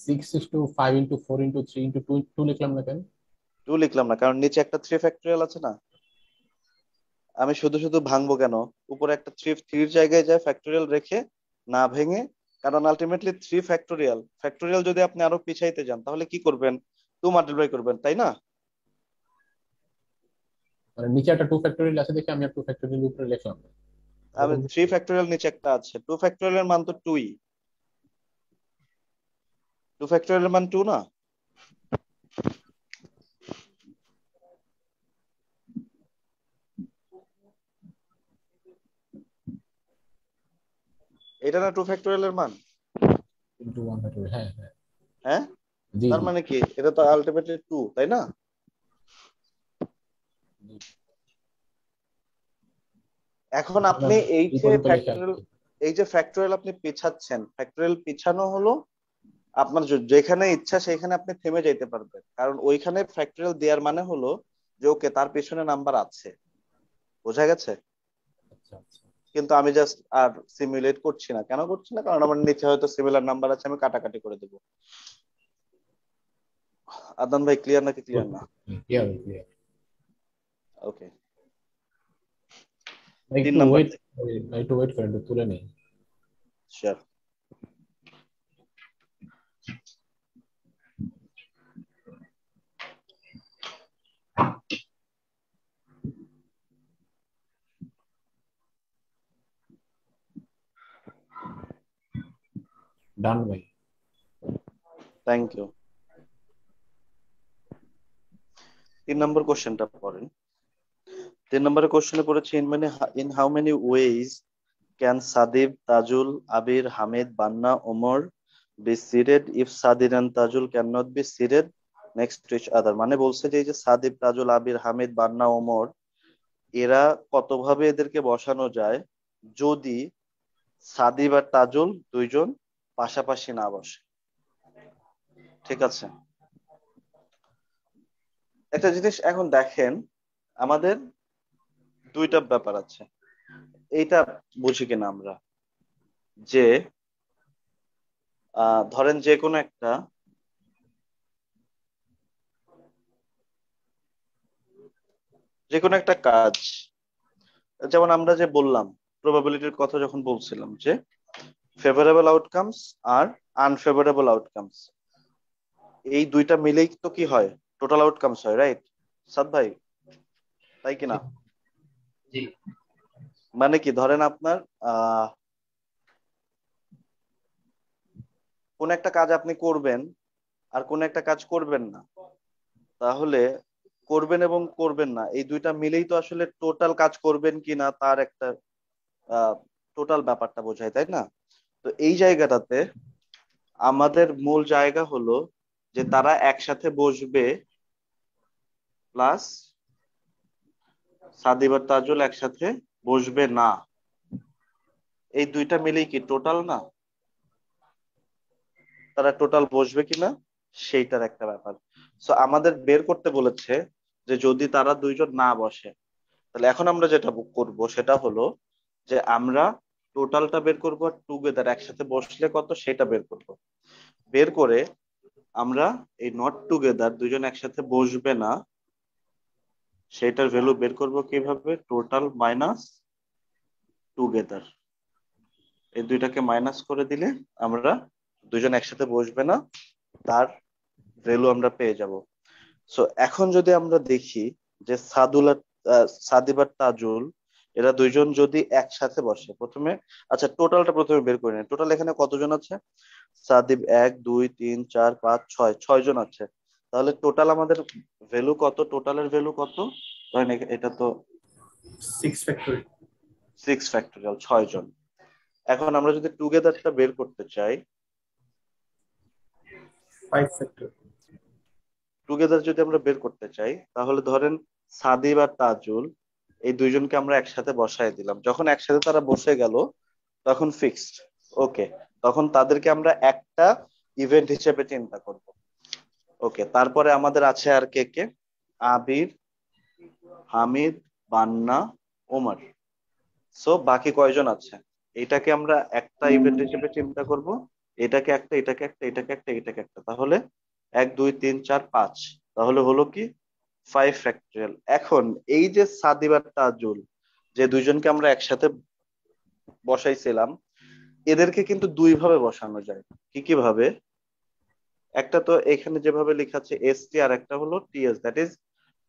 6:5 × 4 × 3 × 2 লিখলাম না কেন? 2 লিখলাম না কারণ নিচে একটা 3 ফ্যাক্টোরিয়াল আছে না। আমি শুধু শুধু ভাঙবো কেন? উপরে একটা 3 জায়গায় যায় ফ্যাক্টোরিয়াল রেখে, না ভেঙে। কারণ আলটিমেটলি 3 ফ্যাক্টোরিয়াল, ফ্যাক্টোরিয়াল যদি আপনি আরো পিছাইতে যান তাহলে কি করবেন? 2 মাল্টিপ্লাই করবেন, তাই না? মানে নিচে একটা 2 ফ্যাক্টোরিয়াল আছে দেখে আমি আর 2 ফ্যাক্টোরিয়াল উপরে লিখলাম না, আমি এরকম কিছু? 3 ফ্যাক্টোরিয়াল নিচে একটা আছে, 2 ফ্যাক্টোরিয়ালের মান তো 2ই। 2 ফ্যাক্টোরিয়ালের মান 2 না? এটা না 2 ফ্যাক্টোরিয়ালের মান? ইন্টু 1 ফ্যাক্টোরিয়াল, হ্যাঁ হ্যাঁ। হ্যাঁ, জি তার জি মানে কি এটা তো আলটিমেটলি 2, তাই না? জি। এখন তাহলে আপনি আমি এই এই যে পর্যন্ত লিখে ফ্যাক্টোরিয়াল, আসছি। এই যে ফ্যাক্টোরিয়াল আপনি পিছাচ্ছেন, ফ্যাক্টোরিয়াল পিছানো হলো আপনার যেখানে ইচ্ছা সেখানে আপনি থেমে যাইতে পারবেন, কারণ ওইখানে ফ্যাক্টরিয়াল দেওয়ার মানে হলো যে ওকে তার পেছনে নাম্বার আছে। বোঝা গেছে? আচ্ছা আচ্ছা। কিন্তু আমি জাস্ট আর সিমুলেট করছি না। কেন করছি না? কারণ আমার নিচে হয়তো সিমিলার নাম্বার আছে, আমি কাটাকাটি করে দেবো। আদনান ভাই, ক্লিয়ার নাকি ক্লিয়ার না? Clear clear. ওকে। তিন একটু নাম্বার ওয়েট, একটু ওয়েট করেন, একটু তুলে নেই। শিওর। ডান ভাই। Thank you. 3 নম্বর কোশ্চেনটা পড়েন। 3 নম্বরের কোশ্চেনে পড়েছে, in how many ways can Sadib, Tajul, Abir, Hamid, Banna, Omar be seated if Sadir and Tajul cannot be seated next to each other? মানে বলছে যে এই যে সাদিব, তাজুল, আবির, হামিদ, বান্না, ওমর, এরা কতভাবে এদেরকে বসানো যায় যদি সাদিব আর তাজুল দুইজন পাশাপাশি না বসে। ঠিক আছে, একটা জিনিস এখন দেখেন, আমাদের দুইটা ব্যাপার আছে, এইটা বুঝি কিনা আমরা, যে ধরেন যে কোনো একটা কাজ, যেমন আমরা যে বললাম প্রবাবিলিটির কথা যখন বলছিলাম যে ফেভারেবল আউটকামস আর আনফেভারেবল আউটকামস, এই দুইটা মিলেই তো কি হয়? টোটাল আউটকামস হয়, রাইট সাদ ভাই? তাই কি না? জি মানে কি, ধরেন আপনার আহ কোন একটা কাজ আপনি করবেন আর কোন একটা কাজ করবেন না, তাহলে করবেন এবং করবেন না এই দুইটা মিলেই তো আসলে টোটাল কাজ করবেন কিনা তার একটা টোটাল ব্যাপারটা বোঝায়, তাই না? তো এই জায়গাটাতে আমাদের মূল জায়গা হলো যে তারা একসাথে বসবে প্লাস সাদিব আর তাজুল একসাথে বসবে না, এই দুইটা মিলেই কি টোটাল না? তারা টোটাল বসবে কিনা সেইটার একটা ব্যাপার। সো আমাদের বের করতে বলেছে যে যদি তারা দুইজন না বসে, তাহলে এখন আমরা যেটা করব সেটা হলো যে আমরা টোটালটা বের করবো আর টুগেদার একসাথে বসলে কত সেটা বের করব। বের করে আমরা এই নট টুগেদার দুজন একসাথে বসবে না সেটার ভ্যালু বের করব কিভাবে, টোটাল মাইনাস টুগেদার, এই দুইটাকে মাইনাস করে দিলে আমরা দুজন একসাথে বসবে না তার ভ্যালু আমরা পেয়ে যাব। সো এখন যদি আমরা দেখি যে সাদুল আর সাদিব আর তাজুল এরা দুইজন যদি একসাথে বসে প্রথমে, আচ্ছা টোটালটা প্রথমে বের করে নিই। টোটাল এখানে কতজন আছে? সাদিব 1 2 3 4 5 6, 6 জন আছে। তাহলে টোটাল আমাদের ভ্যালু কত, টোটালের ভ্যালু কত? ধরেন এটা তো 6 ফ্যাক্টরি। 6 ফ্যাক্টরিয়াল, 6 জন। এখন আমরা যদি টুগেদারটা বের করতে চাই, 5 ফ্যাক্টরি। টুগেদার যদি আমরা বের করতে চাই তাহলে ধরেন সাদিব আর তাজুল এই দুইজনকে আমরা একসাথে বসায় দিলাম, যখন একসাথে তারা বসে গেল তখন ফিক্সড। ওকে, তখন তাদেরকে আমরা একটা ইভেন্ট হিসেবে চিন্তা করব। ওকে, তারপরে আমাদের আছে আর কে কে? আবির, হামিদ, বান্না, ওমর। সো বাকি কয়জন আছে? এটাকে আমরা একটা ইভেন্ট হিসেবে চিন্তা করব, এটাকে একটা, এটাকে একটা, এটাকে একটা, এটাকে একটা, তাহলে 1 2 3 4 5, তাহলে হলো কি 5 ফ্যাক্টরিয়াল। এখন এই যে সাদিব আর তাজুল যে দুইজনকে আমরা একসাথে বসাইছিলাম, এদেরকে কিন্তু দুই ভাবে বসানো যায়। কি কি ভাবে? একটা তো এখানে যেভাবে লেখা আছে এসটি, আর একটা হলো টিএস, দ্যাট ইজ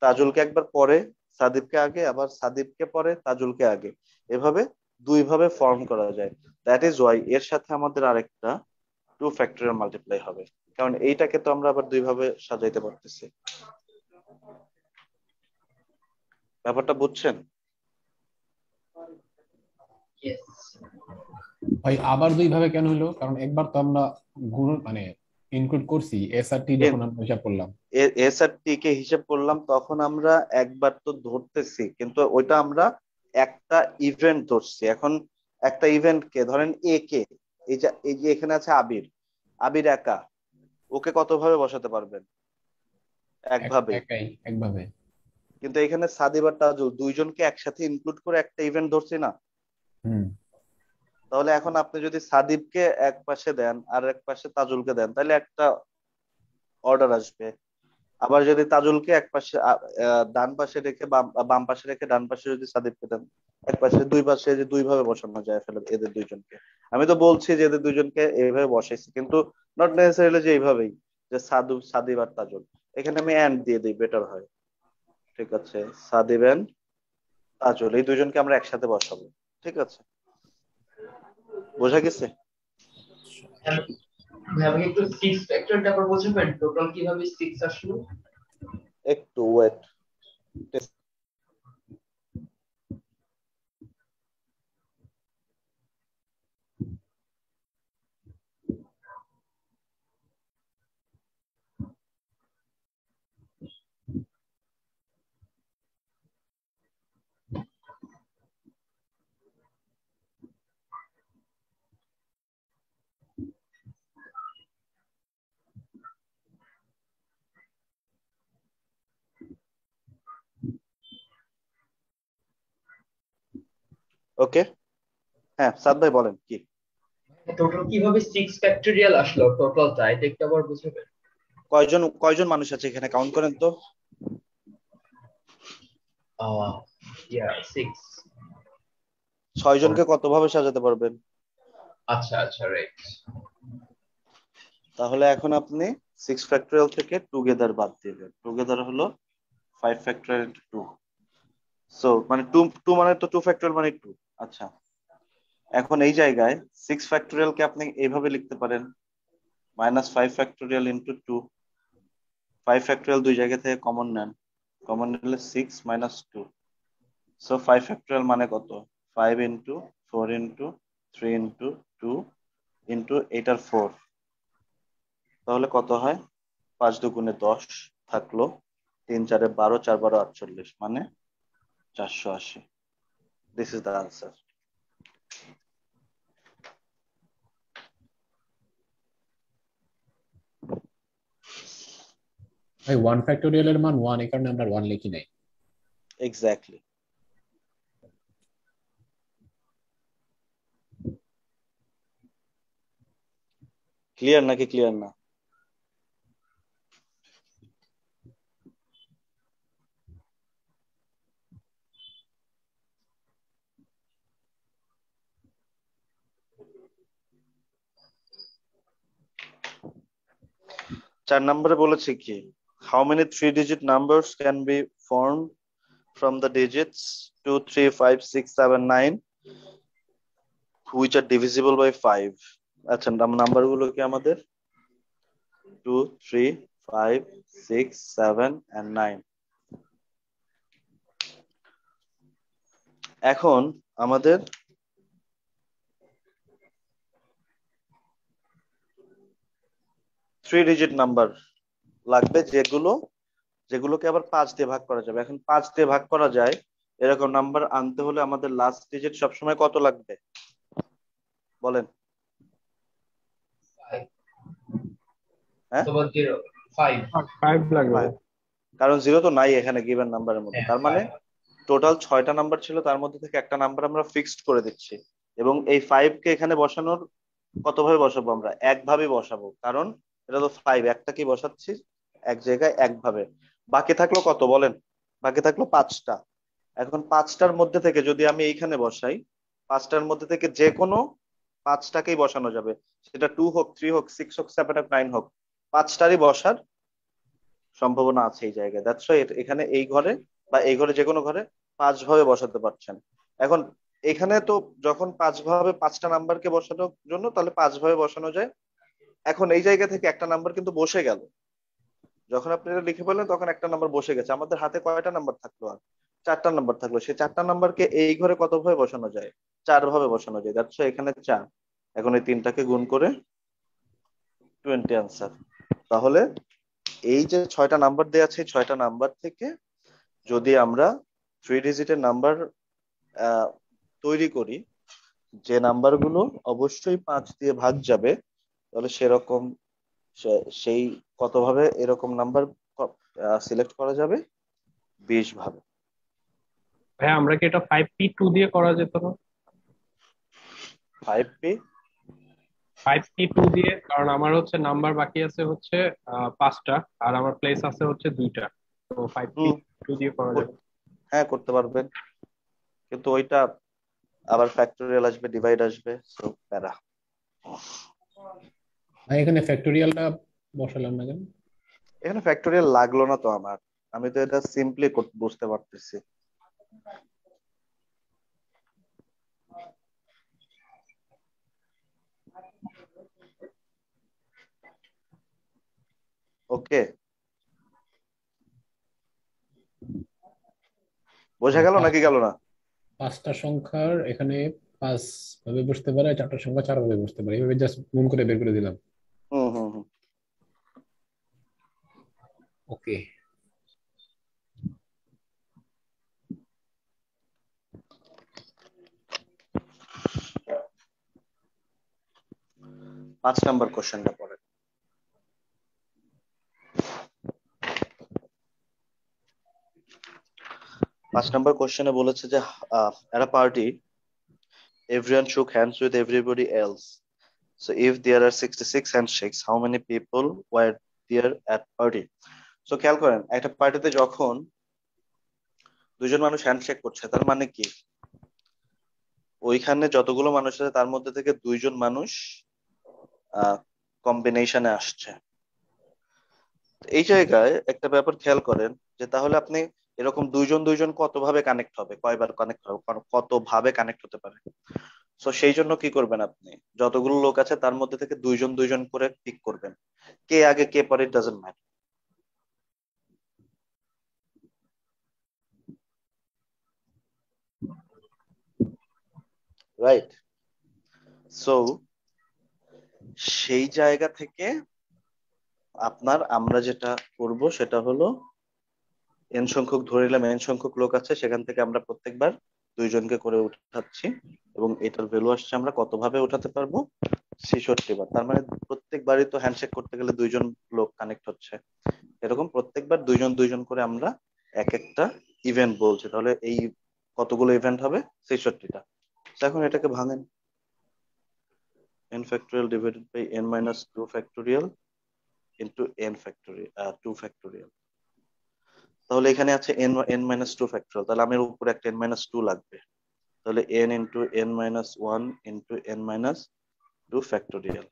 তাজুলকে একবার পরে সাদিবকে আগে, আবার সাদিবকে পরে তাজুলকে আগে, এভাবে দুই ভাবে ফর্ম করা যায়। দ্যাট ইজ ওয়াই এর সাথে আমাদের আরেকটা 2 ফ্যাক্টরিয়াল মাল্টিপ্লাই হবে, কারণ এইটাকে তো আমরা আবার দুই ভাবে সাজাইতে পারতেছি। ব্যাপারটা বুঝছেন? ইয়েস ভাই আবার 2 ভাবে কেন হলো? কারণ একবার তো আমরা গুণ মানে ইনক্লুড করছি এস আর টি যখন আমরা হিসাব করলাম। এস আর টি কে হিসেব করলাম তখন আমরা একবার তো ধরতেছি, কিন্তু ওইটা আমরা একটা ইভেন্ট ধরছি। এখন একটা ইভেন্ট কে ধরেন এ কে, এই যে এখানে আছে আবির, আবির একা, ওকে কত ভাবে বসাতে পারবেন? একভাবেই। একাই একভাবে। কিন্তু এখানে সাদিব আর তাজুল দুইজনকে একসাথে ইনক্লুড করে একটা ইভেন্ট ধরছি না। হুম। তাহলে এখন আপনি যদি সাদিবকে এক পাশে দেন আর এক পাশে তাজুলকে দেন তাহলে একটা অর্ডার আসবে। আবার যদি তাজুলকে এক পাশে ডান পাশে রেখে বাম পাশে রেখে ডান পাশে যদি সাদিবকে দেন, এক পাশে দুই পাশে যে দুই ভাবে বসানো যায় ফেলে এদের দুইজনকে। আমি তো বলছি যে এদের দুইজনকে এইভাবে বসাইছি, কিন্তু নট নেসেসারিলি যে এইভাবেই যে সাদিব আর তাজুল। এখানে আমি এন্ড দিয়ে দিই, বেটার হয়। ঠিক আছে, সাদিব এন্ড তাজুল এই দুইজনকে আমরা একসাথে বসাবো। ঠিক আছে, বোঝা গেছে? ভাই আমাকে একটু সিক্স ফ্যাক্টরটা আবার বলতে পারেন, টোটাল কিভাবে সিক্স আসলো? একটু ওয়েট। ওকে, হ্যাঁ সাদ ভাই বলেন কি? টোটাল কিভাবে সিক্স ফ্যাক্টরিয়াল আসলো টোটালটা, এটা একটু আবার বুঝাবেন? কয়জন কয়জন মানুষ আছে এখানে, কাউন্ট করেন তো। আহ ইয়া সিক্স। 6 জনকে কত ভাবে সাজাতে পারবেন? আচ্ছা আচ্ছা রাইট। তাহলে এখন আপনি 6 ফ্যাক্টরিয়াল থেকে টুগেদার বাদ দিবেন। টুগেদার হলো 5 ফ্যাক্টরিয়াল ইন্টু 2, সো মানে টু টু মানে তো টু ফ্যাক্টোরিয়াল মানে টু। আচ্ছা, এখন এই জায়গায় 6 ফ্যাক্টোরিয়ালকে আপনি এইভাবে লিখতে পারেন, -5 ফ্যাক্টোরিয়াল × 2। 5 ফ্যাক্টোরিয়াল দুই জায়গা থেকে কমন নেন, কমন নিলে 6 - 2। সো 5 ফ্যাক্টোরিয়াল মানে কত? 5 × 4 × 3 × 2 × 8 আর 4। তাহলে কত হয়? 5 × 2 = 10 থাকলো, 3 × 4 = 12, 4 × 12 = 48, মানে 480। This is the answer. ভাই 1 ফ্যাক্টোরিয়াল এর মান 1, এই কারণে আমরা 1 লিখি নাই। এক্স্যাক্টলি। ক্লিয়ার নাকি ক্লিয়ার না? চার নম্বরে বলেছে কি, how many 3 digit numbers can be form from the digits 2, 3, 5, 6, 7, 9 which are divisible by 5? আচ্ছা, নাম্বার গুলো কি আমাদের 2, 3, 5, 6, 7 and 9। এখন আমাদের থ্রি ডিজিট নাম্বার লাগবে, যেগুলোকে আবার 5 দিয়ে ভাগ করা যাবে। এখন 5 দিয়ে ভাগ করা যায় এরকম নাম্বার আনতে হলে আমাদের লাস্ট ডিজিট সবসময় কত লাগবে বলেন? 5 হ্যাঁ, অথবা 0, 5। 5 লাগবে। 5। কারণ 0 তো নাই এখানে গিভেন নাম্বারের মধ্যে, হ্যাঁ, তার মানে 5। টোটাল 6টা নাম্বার ছিল, তার মধ্যে থেকে একটা নাম্বার আমরা ফিক্সড করে দিচ্ছি। এবং এই 5 কে এখানে বসানোর কত ভাবে বসাবো? আমরা একভাবে বসাবো, কারণ এটা তো 5, একটা কি বসাচ্ছি এক জায়গায় একভাবে। বাকি থাকলো কত বলেন? বাকি থাকলো 5টা। এখন 5টার মধ্যে থেকে যদি আমি এইখানে বসাই, 5টার মধ্যে থেকে যে কোনো 5টাকেই বসানো যাবে, সেটা 2 হোক, 3 হোক, 6 হোক, 7 হোক, 9 হোক, 5টারই বসার সম্ভাবনা আছে এই জায়গায়। দ্যাটস ওয়াই এখানে এই ঘরে বা এই ঘরে যে কোনো ঘরে 5 ভাবে বসাতে পারছেন। এখন এখানে তো যখন 5 ভাবে 5টা নাম্বারকে বসানোর জন্য, তাহলে 5 ভাবে বসানো যায়। এখন এই জায়গা থেকে একটা নাম্বার কিন্তু বসে গেল, যখন আপনি এটা লিখে ফেললেন তখন একটা নাম্বার বসে গেছে। আমাদের হাতে কয়টা নাম্বার থাকলো? আর 4টা নাম্বার থাকলো। সেই 4টা নাম্বারকে এই ঘরে কত ভাবে বসানো যায়? 4 ভাবে বসানো যায়। দ্যাটস ওয়াই এখানে 4। এখন এই 3টাকে গুণ করে 20 আনসার। তাহলে এই যে 6টা নাম্বার দেওয়া আছে, 6টা নাম্বার থেকে যদি আমরা 3 ডিজিটের নাম্বার তৈরি করি, যে নাম্বারগুলো অবশ্যই 5 দিয়ে ভাগ যাবে, তাহলে সেরকম সেই কতভাবে এরকম নাম্বার সিলেক্ট করা যাবে? 20 ভাবে। ভাই আমরা কি এটা 5p2 দিয়ে করা যেত না? 5p 5p2 দিয়ে, কারণ আমার হচ্ছে নাম্বার বাকি আছে হচ্ছে 5টা, আর আমার প্লেস আছে হচ্ছে 2টা। তো 5p2 দিয়ে করা যাবে। হ্যাঁ, করতে পারবেন, কিন্তু ওইটা আবার ফ্যাক্টোরিয়াল আসবে, ডিভাইড আসবে, সো প্যারা। ভাই এখানে ফ্যাক্টোরিয়ালটা বসালাম না কেন? এখানে ফ্যাক্টোরিয়াল লাগলো না তো আমার, আমি তো এটা সিম্পলি বুঝতে পারতেছি। ওকে, বোঝা গেল নাকি গেল না? 5টা সংখ্যার এখানে 5 ভাবে বসতে পারে, 4টা সংখ্যা 4 ভাবে বসতে পারে, এইভাবে জাস্ট গুণ করে বের করে দিলাম। হুম হুম হুম। ওকে। 5 নাম্বার কোশ্চেনটা পড়ে। 5 নাম্বার কোশ্চেনে বলেছে যে at a party everyone shook hands with everybody else. So if there are 66 handshakes, how many people were there at party? So খেয়াল করেন, একটা পার্টিতে যখন দুজন মানুষ হ্যান্ডশেক করছে, তার মানে কি ওইখানে যতগুলো মানুষ আছে তার মধ্যে থেকে 2জন মানুষ কম্বিনেশনে আসছে। এই জায়গায় একটা ব্যাপার খেয়াল করেন, যে তাহলে আপনি এরকম দুইজন দুইজন কতভাবে কানেক্ট হবে, কয়বার কানেক্ট হবে, কতভাবে কানেক্ট হতে পারে। তো সেই জন্য কি করবেন, আপনি যতগুলো লোক আছে তার মধ্যে থেকে দুইজন দুইজন করে পিক করবেন, কে আগে কে পরে ডাজন্ট ম্যাটার, রাইট? সো সেই জায়গা থেকে আমরা যেটা করব সেটা হলো এন সংখ্যক ধরে নিলাম, এন সংখ্যক লোক আছে, সেখান থেকে আমরা প্রত্যেকবার দুইজনকে করে উঠাচ্ছি, এবং এটার ভ্যালু আসছে আমরা কত ভাবে উঠাতে পারবো, 66 বার। তার মানে প্রত্যেকবারই তো হ্যান্ডশেক করতে গেলে দুইজন লোক কানেক্ট হচ্ছে, এরকম প্রত্যেকবার দুইজন দুইজন করে আমরা এক একটা ইভেন্ট বলছি, তাহলে এই কতগুলো ইভেন্ট হবে, 66টা। এখন এটাকে ভাঙেন, n factorial divided by n minus 2 factorial into n factorial 2 factorial। তাহলে এখানে আছে n minus 2 factorial, তাহলে আমার উপরে একটা n minus 2 লাগবে, তাহলে n into n minus 1 into n minus 2 factorial।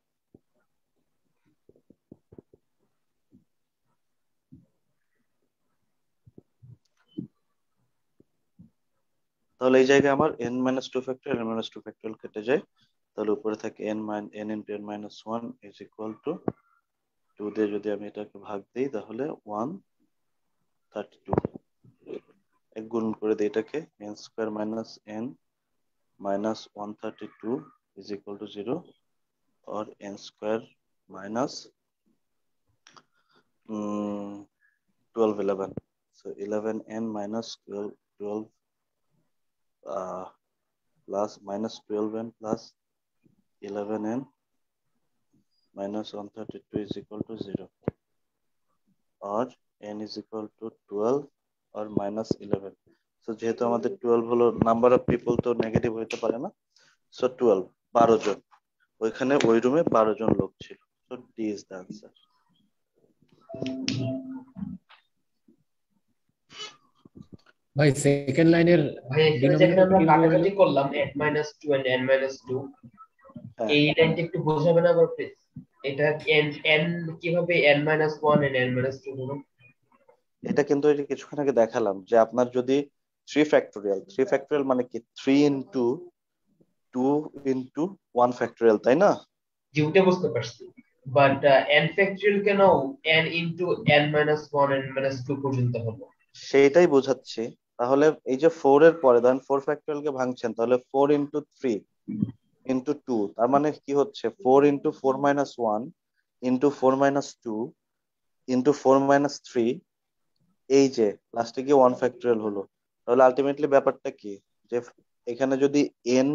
তাহলে এই জায়গায় আমার n minus 2 factorial n minus 2 factorial কেটে যায়, তাহলে উপরে থাকে n into n minus 1 is equal to 2 দিয়ে যদি আমি এটাকে ভাগ দিই তাহলে 132, এক গুণ করে দিই এটাকে, n square minus n minus 132 is equal to 0, or n square minus 12 11, so 11n minus 12 plus minus 12n plus 11n minus 132 is equal to 0, or n is equal to 12 or minus 11। So যেহেতু আমাদের 12 হলো number of people, তো negative হইতে পারে না, so 12 12 জন, ওইখানে ওই রুমে 12 জন লোক ছিল, so D is the answer. ভাই সেকেন্ড লাইনের ভাই এখানে যেখানে ডিনোমিনেটর আমরা কিভাবে হলো? কাটাকাটি করলাম n-2 and n-2, হ্যাঁ, এই লাইনটা একটু বোঝাবেন আবার প্লিজ। এটা n n কিভাবে n-1 and n-2 হলো? এটা কিন্তু এই যে কিছুক্ষণ আগে দেখালাম যে আপনার যদি 3 ফ্যাক্টোরিয়াল মানে কি 3 ইন্টু 2 ইন্টু 1 ফ্যাক্টোরিয়াল, তাই না? জি, ওটা বুঝতে পারছি, বাট n ফ্যাক্টরিয়াল কেন n ইনটু n-1 n-2 পর্যন্ত হলো? সেইটাই বোঝাচ্ছি। তাহলে এই যে 4 এর পরে ধরেন 4 ফ্যাক্টোরিয়াল কে ভাঙছেন, তাহলে 4 ইন্টু 3 ইন্টু 2, তার মানে কি হচ্ছে 4 into 4 minus 1 into 4 minus 2 into 4 minus 3, এই যে লাস্টে গিয়ে 1 ফ্যাক্টোরিয়াল হলো। তাহলে আলটিমেটলি ব্যাপারটা কি, যে এখানে যদি এন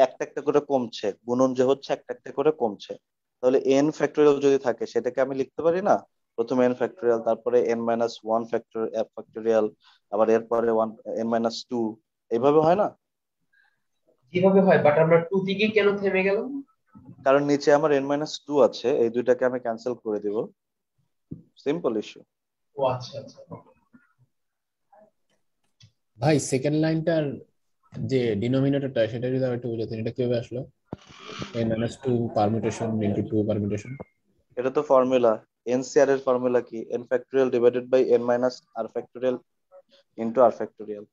একটা একটা করে কমছে, গুণন যে হচ্ছে একটা একটা করে কমছে, তাহলে এন ফ্যাক্টোরিয়াল যদি থাকে সেটাকে আমি লিখতে পারি না, প্রথমে এন ফ্যাক্টোরিয়াল, তারপরে এন মাইনাস ওয়ান ফ্যাক্টোরিয়াল, আবার এরপরে ওয়ান এন মাইনাস টু, এইভাবে হয় না? কিভাবে হয়, বাট আমরা 2 দিকে কেন থেমে গেলাম? কারণ নিচে আমার এন মাইনাস টু আছে, এই দুইটাকে আমি ক্যান্সেল করে দিব, সিম্পল ইস্যু। ও আচ্ছা আচ্ছা। ভাই সেকেন্ড লাইনটার যে ডিনোমিনেটরটা সেটা যদি আবার একটু বোঝাতেন, এটা কিভাবে আসলো? n-2 permutation into 2 permutation. এটা তো ফর্মুলা, এনসিআর এর ফর্মুলা কি, N factorial divided by N minus R factorial into R factorial.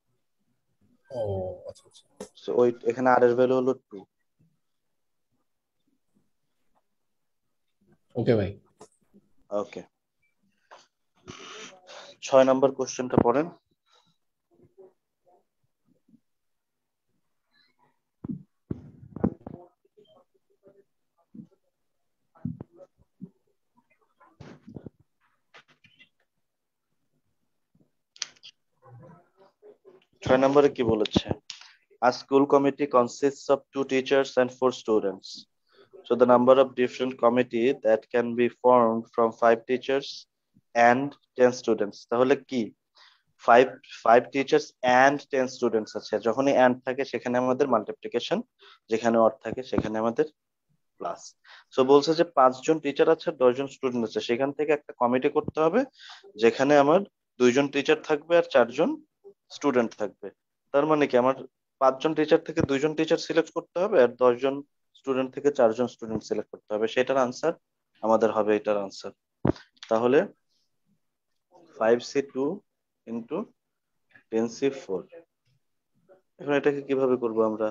ও আচ্ছা আচ্ছা। সো ওই এখানে আর এর ভ্যালু হলো 2। ওকে ভাই। ওকে, 6 নম্বর কোশ্চেনটা পড়েন। ছয় নম্বরে কি বলেছে, a school committee consists of 2 teachers and 4 students, so the number of different committee that can be formed from 5 teachers and 10 students। তাহলে কি 5 teachers and 10 students আছে, যখনই and থাকে সেখানে আমাদের মাল্টিপ্লিকেশন, যেখানে অর থাকে সেখানে আমাদের প্লাস। সো বলছে যে 5 জন টিচার আছে, 10 জন স্টুডেন্ট আছে, সেখান থেকে একটা কমিটি করতে হবে যেখানে আমার 2 জন টিচার থাকবে আর 4 জন স্টুডেন্ট থাকবে। তার মানে কি আমার 5 জন টিচার থেকে 2 জন টিচার সিলেক্ট করতে হবে, আর 10 জন স্টুডেন্ট থেকে 4 জন স্টুডেন্ট সিলেক্ট করতে হবে, সেটার আনসার আমাদের হবে এটার আনসার। তাহলে 5c2 ইন্টু 10c4। এখন এটাকে কিভাবে করব আমরা?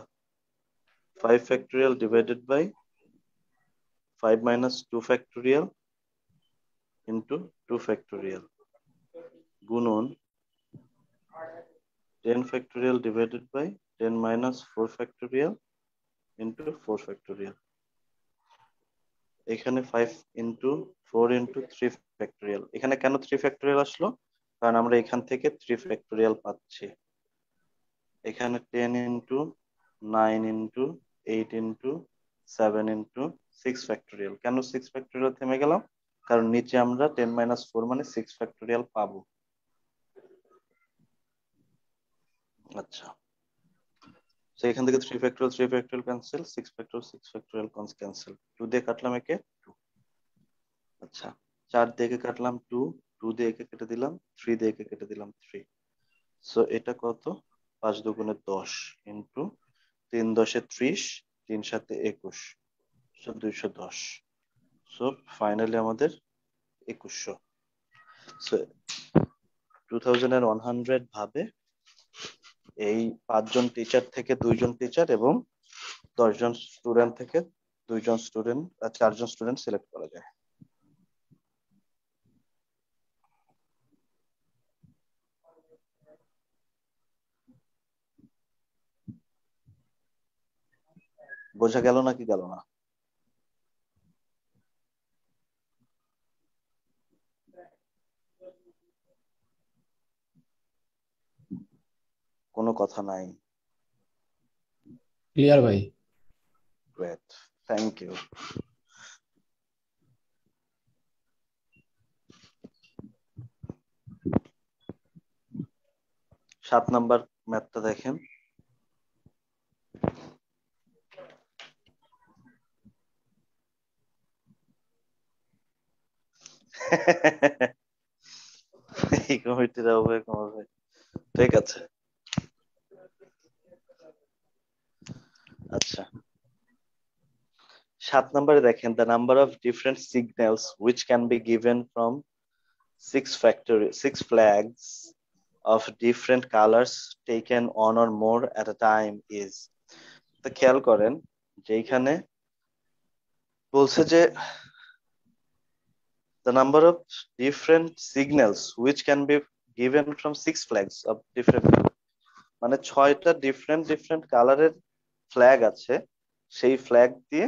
5 factorial divided by 5 minus 2 factorial into 2 factorial গুণন 10 factorial divided by 10 minus 4 factorial into 4 factorial. এখানে 5 ইন্টু 4 ইন্টু 3 ফ্যাক্টোরিয়াল। এখানে কেন 3 ফ্যাক্টোরিয়াল আসলো? কারণ আমরা এখান থেকে 3 ফ্যাক্টোরিয়াল পাচ্ছি। এখানে 10 into 9 into 8 into 7 into 6 factorial. কেন 6 ফ্যাক্টোরিয়াল থেমে গেলাম? কারণ নিচে আমরা 10 মাইনাস 4 মানে 6 ফ্যাক্টোরিয়াল পাবো। আচ্ছা, তো এখান থেকে 3 ফ্যাক্টোরিয়াল ক্যান্সেল, 6 ফ্যাক্টোরিয়াল ক্যান্সেল, 2 দিয়ে কাটলাম একে 2। আচ্ছা, 4 দিয়ে একে কাটলাম 2, 2 দিয়ে একে কেটে দিলাম, 3 দিয়ে একে কেটে দিলাম 3। সো এটা কত? 5 দুগুণে 10 ইন্টু 3 10 30, 3 7 21, সো 210। সো ফাইনালি আমাদের 2100। সো 2100 ভাবে এই 5 জন টিচার থেকে 2 জন টিচার এবং 10 জন স্টুডেন্ট থেকে 2 জন স্টুডেন্ট, 4 জন স্টুডেন্ট সিলেক্ট করা যায়। বোঝা গেল নাকি গেল না? কোনো কথা নাই। ক্লিয়ার ভাই? Great, thank you. সাত নাম্বার ম্যাথটা দেখেন। এই কমিটির আহ্বায়ক মহোদয়, ঠিক আছে। আচ্ছা, 7 নম্বরে দেখেন, the number of different signals which can be given from 6 flags of different colors taken on or more at a time is। তো খেয়াল করেন যে এখানে বলছে যে the number of different signals which can be given from 6 flags of different color, মানে 6টা different কালারের ফ্ল্যাগ আছে, সেই ফ্ল্যাগ দিয়ে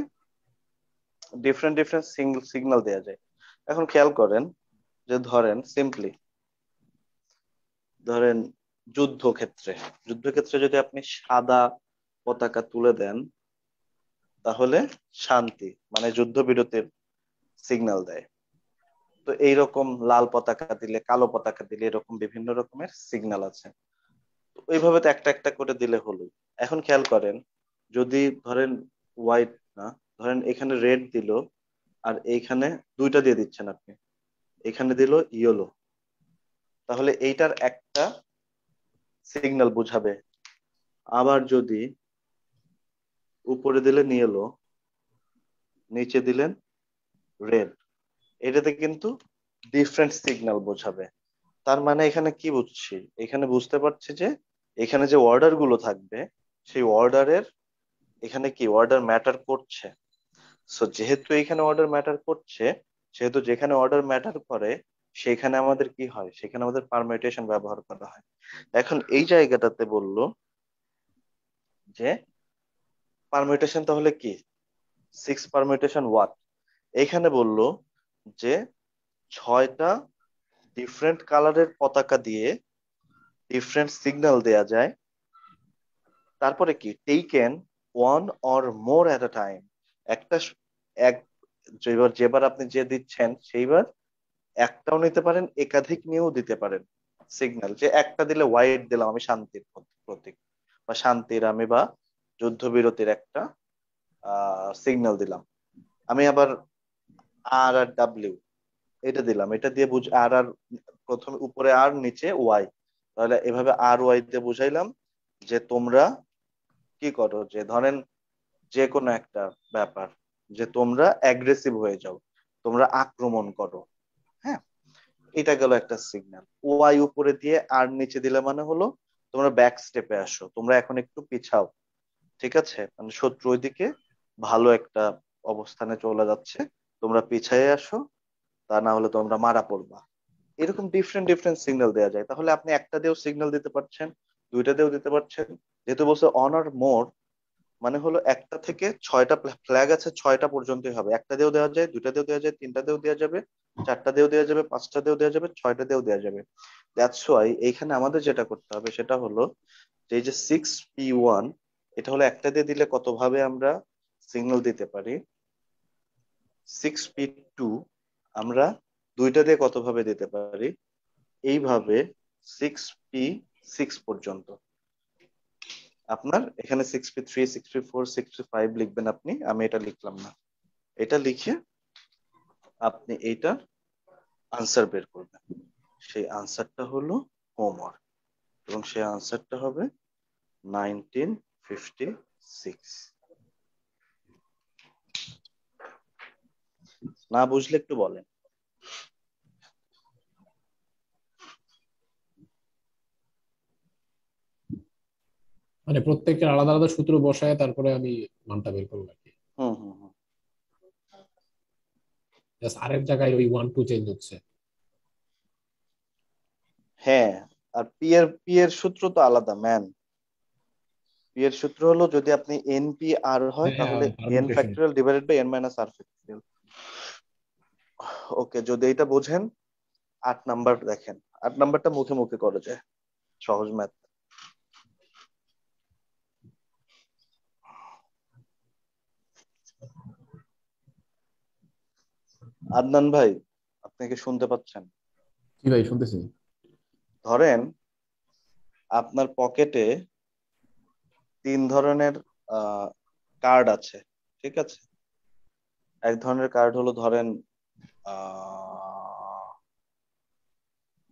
ডিফারেন্ট সিগন্যাল দেওয়া যায়। এখন খেয়াল করেন যে ধরেন সিম্পলি ধরেন যুদ্ধক্ষেত্রে যদি আপনি সাদা পতাকা তুলে দেন তাহলে শান্তি, মানে যুদ্ধবিরতির সিগন্যাল দেয়। তো এইরকম লাল পতাকা দিলে, কালো পতাকা দিলে, এরকম বিভিন্ন রকমের সিগন্যাল আছে। ওইভাবে তো একটা একটা করে দিলে হলো। এখন খেয়াল করেন যদি ধরেন হোয়াইট না, ধরেন এখানে রেড দিল আর এইখানে দুইটা দিয়ে দিচ্ছেন আপনি, এখানে দিল ইয়েলো, তাহলে এইটার একটা সিগন্যাল বুঝাবে। আবার যদি উপরে দিলেন ইয়েলো, নিচে দিলেন রেড, এটাতে কিন্তু ডিফারেন্ট সিগন্যাল বোঝাবে। তার মানে এখানে কি বুঝছি? এখানে বুঝতে পারছি যে এখানে যে অর্ডার গুলো থাকবে সেই অর্ডারের, এখানে কি অর্ডার ম্যাটার করছে। সো যেহেতু এখানে অর্ডার ম্যাটার করছে, সেহেতু যেখানে অর্ডার ম্যাটার করে সেখানে আমাদের কি হয়, সেখানে আমাদের পারমিউটেশন ব্যবহার করা হয়। এখন এই জায়গাটাতে বললো যে পারমিউটেশন তাহলে কি 6 পারমিউটেশন হোয়াট, এখানে বললো যে 6টা ডিফারেন্ট কালারের পতাকা দিয়ে ডিফারেন্ট সিগন্যাল দেয়া যায়। তারপরে কি taken one or more at a time, একটা এক যেবার আপনি যে দিচ্ছেন সেইবার একটাও নিতে পারেন, একাধিক নিয়েও দিতে পারেন সিগন্যাল। যে একটা দিলে হোয়াইট দিলাম আমি শান্তির প্রতীক বা শান্তির আমি বা যুদ্ধবিরতির একটা সিগন্যাল দিলাম। আমি আবার আর আর ডাব্লিউ এটা দিলাম, এটা দিয়ে আর আর প্রথমে উপরে আর নিচে ওয়াই, তাহলে এভাবে আর ওয়াই দিয়ে বুঝাইলাম যে তোমরা কি করো, যে ধরেন যে কোনো একটা ব্যাপার, যে তোমরা অ্যাগ্রেসিভ হয়ে যাও, তোমরা আক্রমণ করো। হ্যাঁ, এটা গেল একটা সিগন্যাল। ওয়াই উপরে দিয়ে আর নিচে দিলে মানে হলো তোমরা ব্যাক স্টেপে আসো, তোমরা এখন একটু পিছাও, ঠিক আছে? মানে শত্রু ওইদিকে ভালো একটা অবস্থানে চলে যাচ্ছে, তোমরা পিছায়ে আসো, তা না হলে তোমরা মারা পড়বা। এরকম ডিফারেন্ট ডিফারেন্ট সিগন্যাল দেওয়া যায়। তাহলে আপনি একটা দিয়েও সিগন্যাল দিতে পারছেন, দুইটা দিয়েও দিতে পারছেন। যেহেতু বলছে অন আর মোর, মানে হলো একটা থেকে ছয়টা ফ্ল্যাগ আছে, ছয়টা পর্যন্তই হবে। একটা দিয়েও দেওয়া যায়, দুইটা দিয়েও দেওয়া যায়, তিনটা দিয়েও দেওয়া যাবে, চারটা দিয়েও দেওয়া যাবে, পাঁচটা দিয়েও দেওয়া যাবে, ছয়টা দিয়েও দেওয়া যাবে। দ্যাটস ওয়াই এইখানে আমাদের যেটা করতে হবে সেটা হলো যে এই যে 6P1, এটা হলো একটা দিয়ে দিলে কত ভাবে আমরা সিগন্যাল দিতে পারি। 6P2 আমরা দুইটা দিয়ে কত ভাবে দিতে পারি, এইভাবে 6P6 পর্যন্ত। আপনার এখানে 6P3, 6P4, 6P5 লিখবেন আপনি, আমি এটা লিখলাম না। এটা লিখে আপনি এইটার আনসার বের করবেন। সেই আনসারটা হলো হোমওয়ার্ক, এবং সেই আনসারটা হবে 1956। না বুঝলে একটু বলেন। মানে প্রত্যেকটা আলাদা আলাদা সূত্র বসায় তারপরে আমি মানটা বের করবো আর কি। হুম হুম হুম। জাস্ট আরেক জায়গায় ওই 1 2 চেঞ্জ হচ্ছে। হ্যাঁ, আর পি এর সূত্র তো আলাদা ম্যান। পি এর সূত্র হলো যদি আপনি এন পি আর হয় হ্যাঁ তাহলে N permutation. Factorial divided by N minus R factorial. Okay, যদি এটা বোঝেন 8 নাম্বার দেখেন, 8 নাম্বারটা মুখে মুখে করা যায়, সহজ ম্যাথ। আদনান ভাই, আপনি কি শুনতে পাচ্ছেন? কি ভাই শুনতেছি। ধরেন আপনার পকেটে 3 ধরনের কার্ড আছে, ঠিক আছে? এক ধরনের কার্ড হলো ধরেন আহ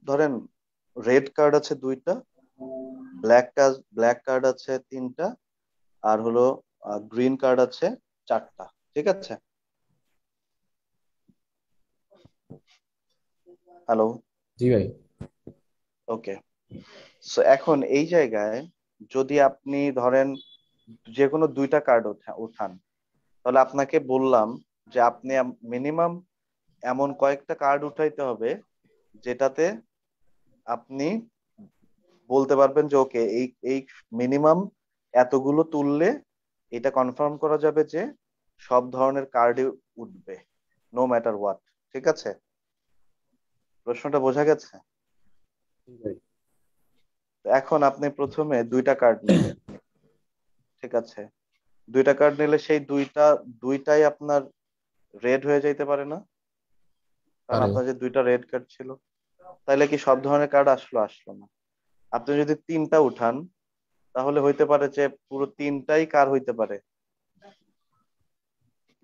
ধরেন রেড কার্ড আছে 2টা, ব্ল্যাক কার্ড আছে 3টা, আর হলো গ্রিন কার্ড আছে 4টা, ঠিক আছে? হ্যালো? জি ভাই। ওকে, সো এখন এই জায়গায় যদি আপনি ধরেন যে কোনো 2টা কার্ড উঠান, তাহলে আপনাকে বললাম যে আপনি মিনিমাম এমন কয়েকটা কার্ড উঠাইতে হবে যেটাতে আপনি বলতে পারবেন যে ওকে এই এই মিনিমাম এতগুলো তুললে এটা কনফার্ম করা যাবে যে সব ধরনের কার্ডই উঠবে, নো ম্যাটার হোয়াট। ঠিক আছে? প্রশ্নটা বোঝা গেছে? জি ভাই। তো এখন আপনি প্রথমে 2টা কার্ড নিলেন, ঠিক আছে? 2টা কার্ড নিলে সেই দুইটাই আপনার রেড হয়ে যাইতে পারে না? কারণ পারে। আপনার যে 2টা রেড কার্ড ছিল, তাইলে কি সব ধরনের কার্ড আসলো? আসলো না। আপনি যদি 3টা উঠান, তাহলে হইতে পারে যে পুরো 3টাই কার হইতে পারে,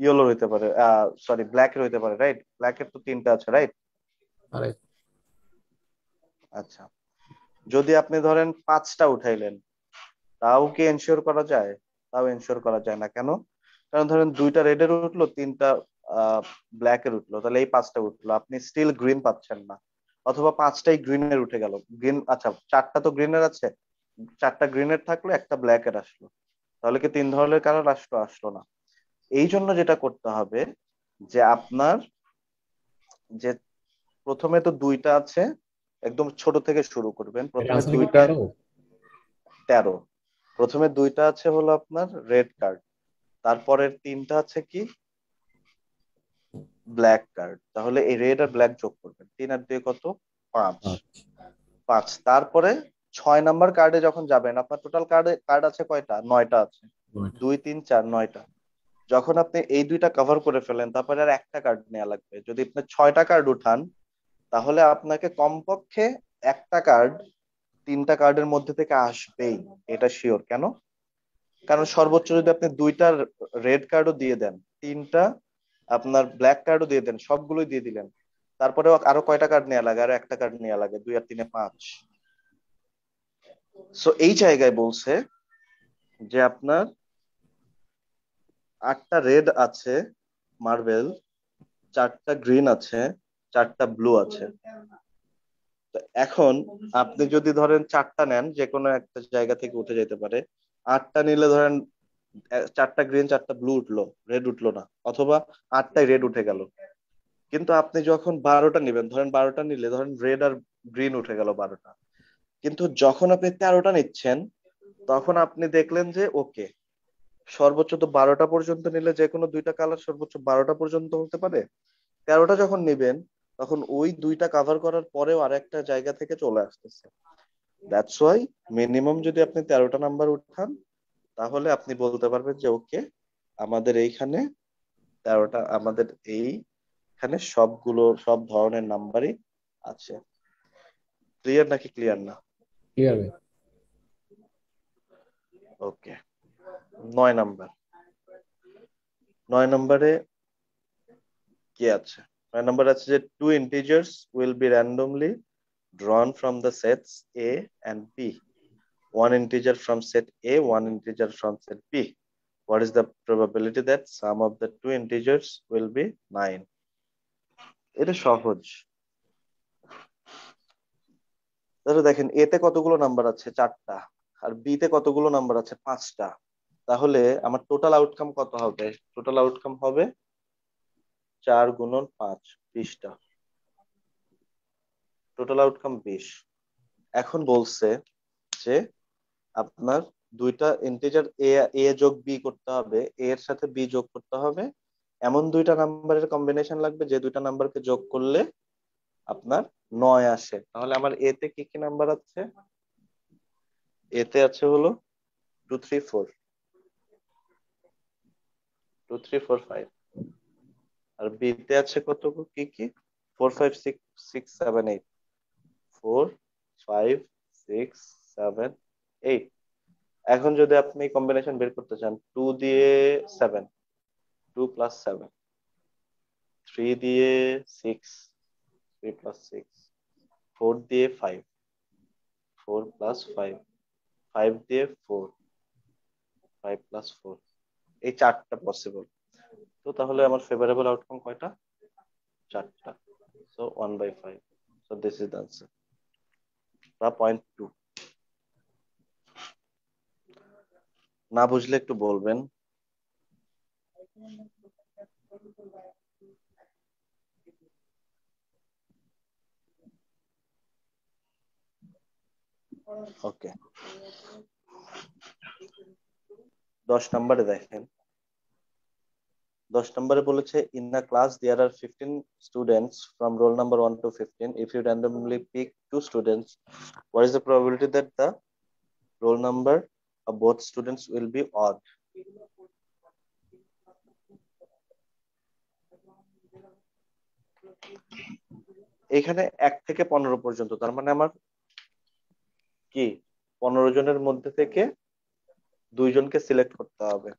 ইয়েলো হইতে পারে, সরি ব্ল্যাকের হইতে পারে, রাইট? ব্ল্যাকের তো 3টা আছে, রাইট? পারে। আচ্ছা, যদি আপনি ধরেন 5টা উঠাইলেন, তাও কি এনশিওর করা যায়? তাও এনশিওর করা যায় না। কেন? কারণ ধরেন 2টা রেডের উঠলো, 3টা ব্ল্যাকের উঠলো, তাহলে এই 5টা উঠলো, আপনি স্টিল গ্রিন পাচ্ছেন না। অথবা 5টাই গ্রিনের উঠে গেল, গ্রিন, আচ্ছা 4টা তো গ্রিনের আছে, 4টা গ্রিনের থাকলো, একটা ব্ল্যাকের আসলো, তাহলে কি 3 ধরনের কালার আসলো? আসলো না। এই জন্য যেটা করতে হবে যে আপনার যে প্রথমে তো 2টা আছে, একদম ছোট থেকে শুরু করবেন। এর প্রথমে আনসার কি 2টা, 13? 13। প্রথমে 2টা আছে হলো আপনার রেড কার্ড, তারপরের 3টা আছে কি ব্ল্যাক কার্ড। তাহলে এই রেড আর ব্ল্যাক যোগ করবেন, 3 আর 2 কত? 5। আচ্ছা। 5, তারপরে 6 নাম্বার কার্ডে যখন যাবেন, আপনার টোটাল কার্ড আছে কয়টা? 9টা আছে। 9টা। 2 3 4, 9টা। যখন আপনি এই 2টা কভার করে ফেলেন, তারপরে আর একটা কার্ড নেওয়া লাগবে। যদি আপনি 6টা কার্ড উঠান, তাহলে আপনাকে কমপক্ষে একটা কার্ড 3টা কার্ডের মধ্যে থেকে আসবেই, এটা শিওর। কেন? কারণ সর্বোচ্চ যদি আপনি 2টা রেড কার্ডও দিয়ে দেন, 3টা আপনার ব্ল্যাক কার্ডও দিয়ে দেন, সবগুলোই দিয়ে দিলেন, তারপরেও আরো কয়টা কার্ড নেওয়া লাগে? আরো একটা কার্ড নেওয়া লাগে, 2 আর 3 এ 5। সো এই জায়গায় বলছে যে আপনার 8টা রেড আছে মার্বেল, 4টা গ্রিন আছে, 4টা ব্লু আছে। তো তো এখন আপনি যদি ধরেন 4টা নেন, যে কোনো একটা জায়গা থেকে উঠে যেতে পারে। 8টা নিলে ধরেন 4টা গ্রিন 4টা ব্লু উঠলো, রেড উঠলো না, অথবা 8টায় রেড উঠে গেল। কিন্তু আপনি যখন 12টা নেবেন, ধরেন 12টা নিলে ধরেন রেড আর গ্রিন উঠে গেল 12টা। কিন্তু যখন আপনি 13টা নিচ্ছেন, তখন আপনি দেখলেন যে ওকে, সর্বোচ্চ তো 12টা পর্যন্ত নিলে যে কোনো দুইটা কালার সর্বোচ্চ 12টা পর্যন্ত হতে পারে। 13টা যখন নিবেন, তখন ওই দুইটা কাভার করার পরেও আরেকটা জায়গা থেকে চলে আসতেছে। দ্যাটস ওয়াই মিনিমাম যদি আপনি 13টা নাম্বার উঠান, তাহলে আপনি বলতে পারবেন যে ওকে, আমাদের এইখানে 13টা, আমাদের এইখানে সব ধরনের নাম্বারই আছে। ক্লিয়ার নাকি ক্লিয়ার না? ক্লিয়ার ভাই। ওকে, 9 নাম্বার। 9 নম্বরে কি আছে? 9 নম্বর আছে যে two integers will be randomly drawn from the sets A and B. One integer from set A, one integer from set B. What is the probability that sum of the two integers will be 9? এটা সহজ। তাহলে দেখেন, এ তে কতগুলো number আছে? 4টা। আর B তে কতগুলো নাম্বার আছে? 5টা। তাহলে আমার টোটাল আউটকাম কত হবে? টোটাল আউটকাম হবে 4 গুণন 5, 20টা। Total outcome 20। এখন বলছে যে আপনার দুইটা ইন্টিজার এ, এ যোগ বি করতে হবে, এ এর সাথে বি যোগ করতে হবে, এমন দুইটা নাম্বারের কম্বিনেশন লাগবে যে দুইটা নাম্বারকে যোগ করলে আপনার 9 আসে। তাহলে আমার এ তে কি কি নাম্বার আছে? এতে আছে হলো 2 3 4, 2 3 4 5। আর বি তে আছে কত, কি কি? 4 5 6 6 7 8, 4 5 6 7 8। এখন যদি আপনি কম্বিনেশন বের করতে চান, 2 দিয়ে 7, 2 প্লাস 7, 3 দিয়ে 6, 3 প্লাস 6, 4 দিয়ে 5, 4 প্লাস 5, 5 দিয়ে 4, 5 প্লাস 4। এই 4টা পসিবল। তো তাহলে আমার ফেভারেবল আউটকাম কয়টা? 4টা। So 1/5। So this is the answer. বা 0.2। না বুঝলে একটু বলবেন। ওকে, 10 নম্বরে দেখেন। 10 নম্বরে বলেছে, in a class there are 15 students from roll number 1 to 15. If you randomly pick two students, what is the probability that the roll number of both students will be odd? এখানে 1 থেকে 15 পর্যন্ত, তার মানে আমার কি 15 জনের মধ্যে থেকে 2 জনকে সিলেক্ট করতে হবে।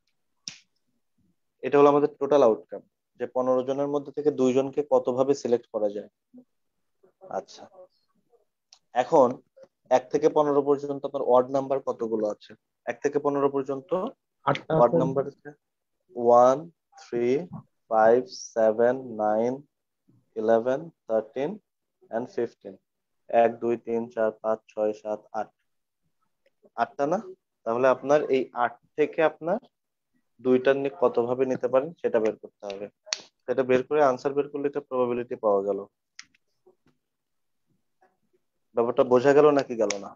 এটা হলো আমাদের টোটাল আউটকাম, যে 15 জনের মধ্যে থেকে 2 জনকে কতভাবে সিলেক্ট করা যায়। আচ্ছা, এখন 1 থেকে 15 পর্যন্ত আপনার অড নাম্বার কতগুলো আছে? 1 থেকে 15 পর্যন্ত 8টা অড আছে। নাম্বার আছে 1 3 5 7 9 11 13 and 15। 1 2 3 4 5 6 7 8, 8টা না? তাহলে আপনার এই 8 থেকে আপনার দুইটা নিয়ে কতভাবে নিতে পারেন সেটা বের করতে হবে। সেটা বের করে আনসার বের করলে এটা প্রবাবিলিটি পাওয়া গেল। ব্যাপারটা বোঝা গেল নাকি গেল না?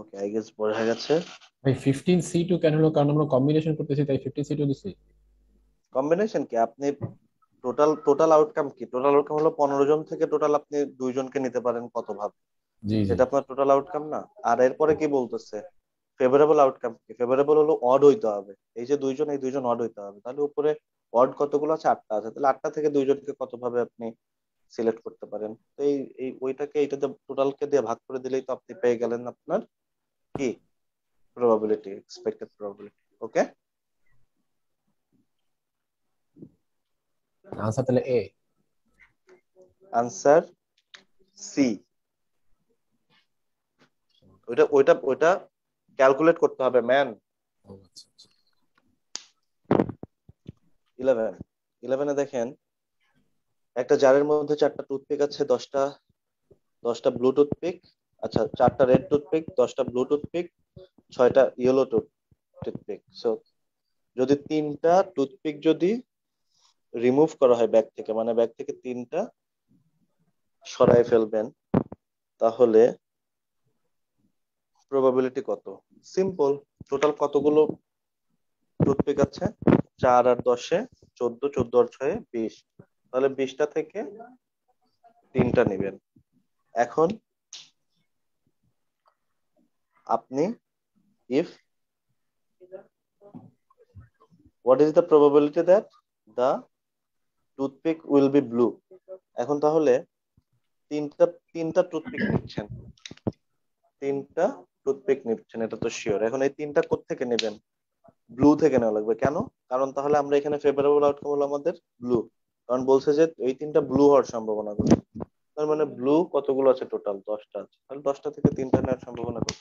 ওকে, আই গেস বোঝা গেছে। ভাই 15C2 কেন হলো? কারণ আমরা কম্বিনেশন করতেছি তাই 15C2 দিছি। কম্বিনেশন কি? আপনি টোটাল টোটাল আউটকাম কি? টোটাল আউটকাম হলো 15 জন থেকে টোটাল আপনি 2 জনকে নিতে পারেন কত ভাবে, জি জি। সেটা আপনার টোটাল আউটকাম না? আর এরপরে কি বলতেছে? ফেভারেবল আউটকাম কি? ফেভারেবল হলো অড হইতে হবে। এই যে 2 জন, এই 2 জন অড হইতে হবে। তাহলে উপরে অড কতগুলো আছে? 8টা আছে। তাহলে 8টা থেকে 2 জনকে কত ভাবে আপনি সিলেক্ট করতে পারেন। তো এই এই ওইটাকে এইটাতে টোটালকে দিয়ে ভাগ করে দিলেই তো আপনি পেয়ে গেলেন আপনার কি প্রবাবিলিটি, এক্সপেক্টেড প্রবাবিলিটি। ওকে, আনসার তাহলে এ। Answer C. ওইটা ওইটা ওইটা ক্যালকুলেট করতে হবে ম্যান। ও আচ্ছা আচ্ছা। 11 11-এ দেখেন একটা জারের মধ্যে 4টা টুথপিক আছে, 10টা ব্লু টুথপিক, আচ্ছা 4টা রেড টুথপিক, 10টা ব্লু টুথপিক, 6টা ইয়েলো টুথপিক। সো যদি 3টা টুথপিক যদি রিমুভ করা হয় ব্যাগ থেকে, মানে ব্যাগ থেকে 3টা সরায় ফেলবেন, তাহলে প্রবাবিলিটি কত? সিম্পল, টোটাল কতগুলো টুথপিক আছে? 4 আর 10-এ 14, 14 আর 6-এ 20, তাহলে 20টা থেকে 3টা নেবেন। এখন আপনি if what is the probability that the toothpick will be blue? এখন তাহলে তিনটা তিনটা টুথপিক নিচ্ছেন, তিনটা টুথপিক নিচ্ছেন, এটা তো শিওর। এখন এই তিনটা কোত্থেকে নেবেন? ব্লু থেকে নেওয়া লাগবে। কেন? কারণ তাহলে আমরা এখানে ফেভারেবল আউটকাম হলো আমাদের ব্লু, কারণ বলছে যে এই তিনটা ব্লু হওয়ার সম্ভাবনা কত। তার মানে ব্লু কতগুলো আছে? টোটাল 10টা আছে, তাহলে 10টা থেকে 3টা নেওয়ার সম্ভাবনা কত?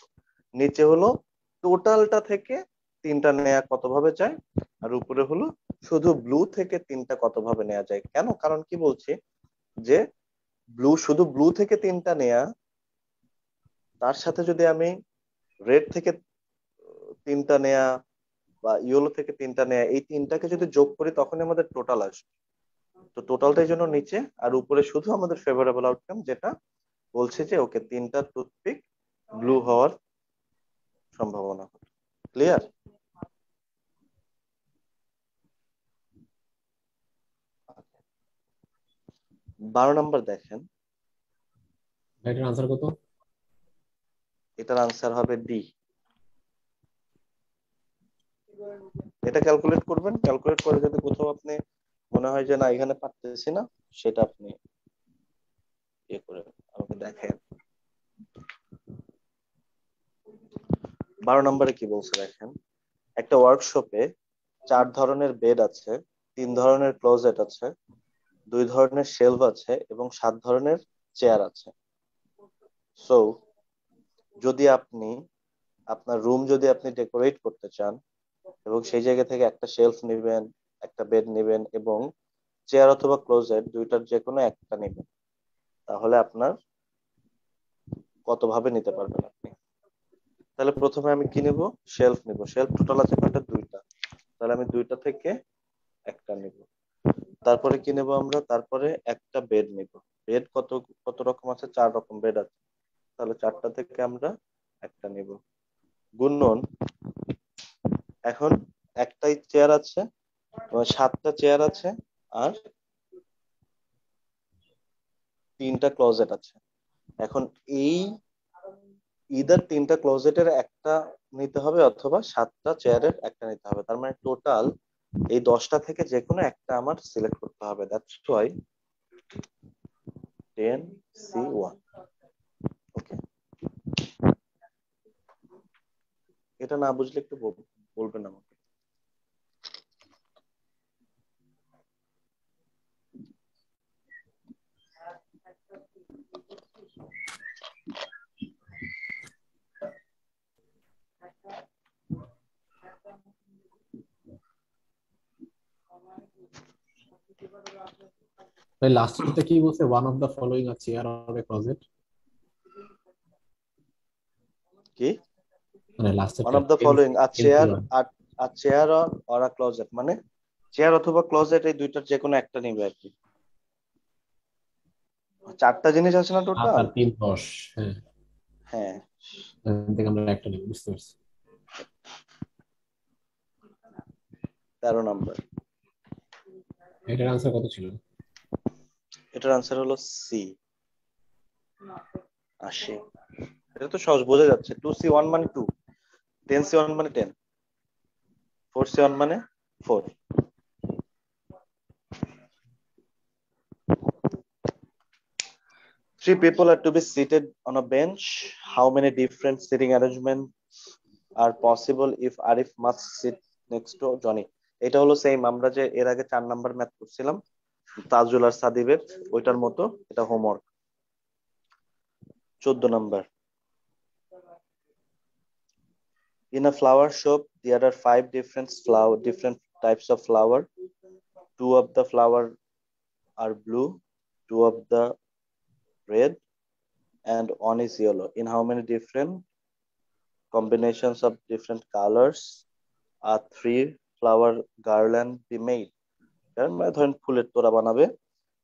নিচে হলো টোটালটা থেকে 3টা নেওয়া কত ভাবে যায়, আর উপরে হলো শুধু ব্লু থেকে 3টা কত ভাবে নেওয়া যায়। কেন? কারণ কি বলছি যে শুধু ব্লু থেকে 3টা নেয়া, তার সাথে যদি আমি রেড থেকে 3টা নেয়া বা ইয়েলো থেকে 3টা নেয়া, এই তিনটাকে যদি যোগ করি তখনই আমাদের টোটাল আসবে। তো টোটালটাই জন্য নিচে, আর উপরে শুধু আমাদের ফেভারেবল আউটকাম, যেটা বলছে যে ওকে 3টা টুথপিক ব্লু হওয়ার সম্ভাবনা। ক্লিয়ার? 12 নম্বর দেখেন, এটার আনসার কত? এটার আনসার হবে ডি। এটা ক্যালকুলেট করবেন, ক্যালকুলেট করে যদি কোথাও আপনি মনে হয় যে না এখানে পারতেছি না, সেটা আপনি ইয়ে করে আমাকে দেখেন। 12 নম্বরে কি বলছে দেখেন, একটা ওয়ার্কশপে 4 ধরনের বেড আছে, 3 ধরনের ক্লোজেট আছে, 2 ধরনের শেলফ আছে এবং 7 ধরনের চেয়ার আছে। সো যদি আপনি আপনার রুম যদি আপনি ডেকোরেট করতে চান, এবং সেই জায়গা থেকে একটা শেলফ নেবেন, একটা বেড নেবেন এবং চেয়ার অথবা ক্লোজেট দুইটার যে কোনো একটা নেবেন, তাহলে আপনার কত ভাবে নিতে পারবেন আপনি? তাহলে প্রথমে আমি কি নেব? শেলফ নেব। শেলফ টোটাল আছে কয়টা? 2টা, তাহলে আমি 2টা থেকে একটা নেব। তারপরে কি নেব আমরা? তারপরে একটা বেড নেব। বেড কত কত রকম আছে? 4 রকম বেড আছে, তাহলে 4টা থেকে আমরা একটা নেব। গুণন, এখন একটাই চেয়ার আছে, 7টা চেয়ার আছে, আর 3টা ক্লোজেট আছে। এখন এই ইদার 3টা ক্লোজেটের একটা নিতে হবে অথবা 7টা চেয়ারের একটা নিতে হবে। তার মানে টোটাল এই 10টা থেকে যে কোনো একটা আমার সিলেক্ট করতে হবে। That's why 10C1। ওকে, এটা না বুঝলে একটু বলবেন আমাকে। তাই লাস্টেরটা কি বলছে? One of the following are chair or a closet, কি? মানে ওয়ান লাস্টেরটা of the 10 following are 10 chair, are chair or a closet, মানে চেয়ার অথবা ক্লোজেট এই দুইটার যে কোনো একটা নিবে আর কি। 4টা জিনিস আছে না 7 টোটাল? আর 3 10। হ্যাঁ, হ্যাঁ, এখান থেকে আমরা একটা নেব, বুঝতে পারছি। 13 নম্বর। এটার আনসার কত ছিল? এটার আনসার হলো সি, 80। এটা তো সহজ, বোঝা যাচ্ছে। 2C1 মানে 2, 10C1 মানে 10, 4C1 মানে 4। Three people are to be seated on a bench. How many different sitting arrangements are possible if Arif must sit next to Johnny? এটা হলো সেম আমরা যে এর আগে 4 নাম্বার ম্যাথ করছিলাম তাজুল আর সাদিবের, ওইটার মতো। এটা homework. 14 number, In a flower shop, there are 5 different types of flower. 2 of the flower are blue, 2 of the red, and 1 is yellow. In how many different combinations of different colors are 3 flower garland be made? কারণ মানে ধরেন ফুলের তোড়া বানাবে,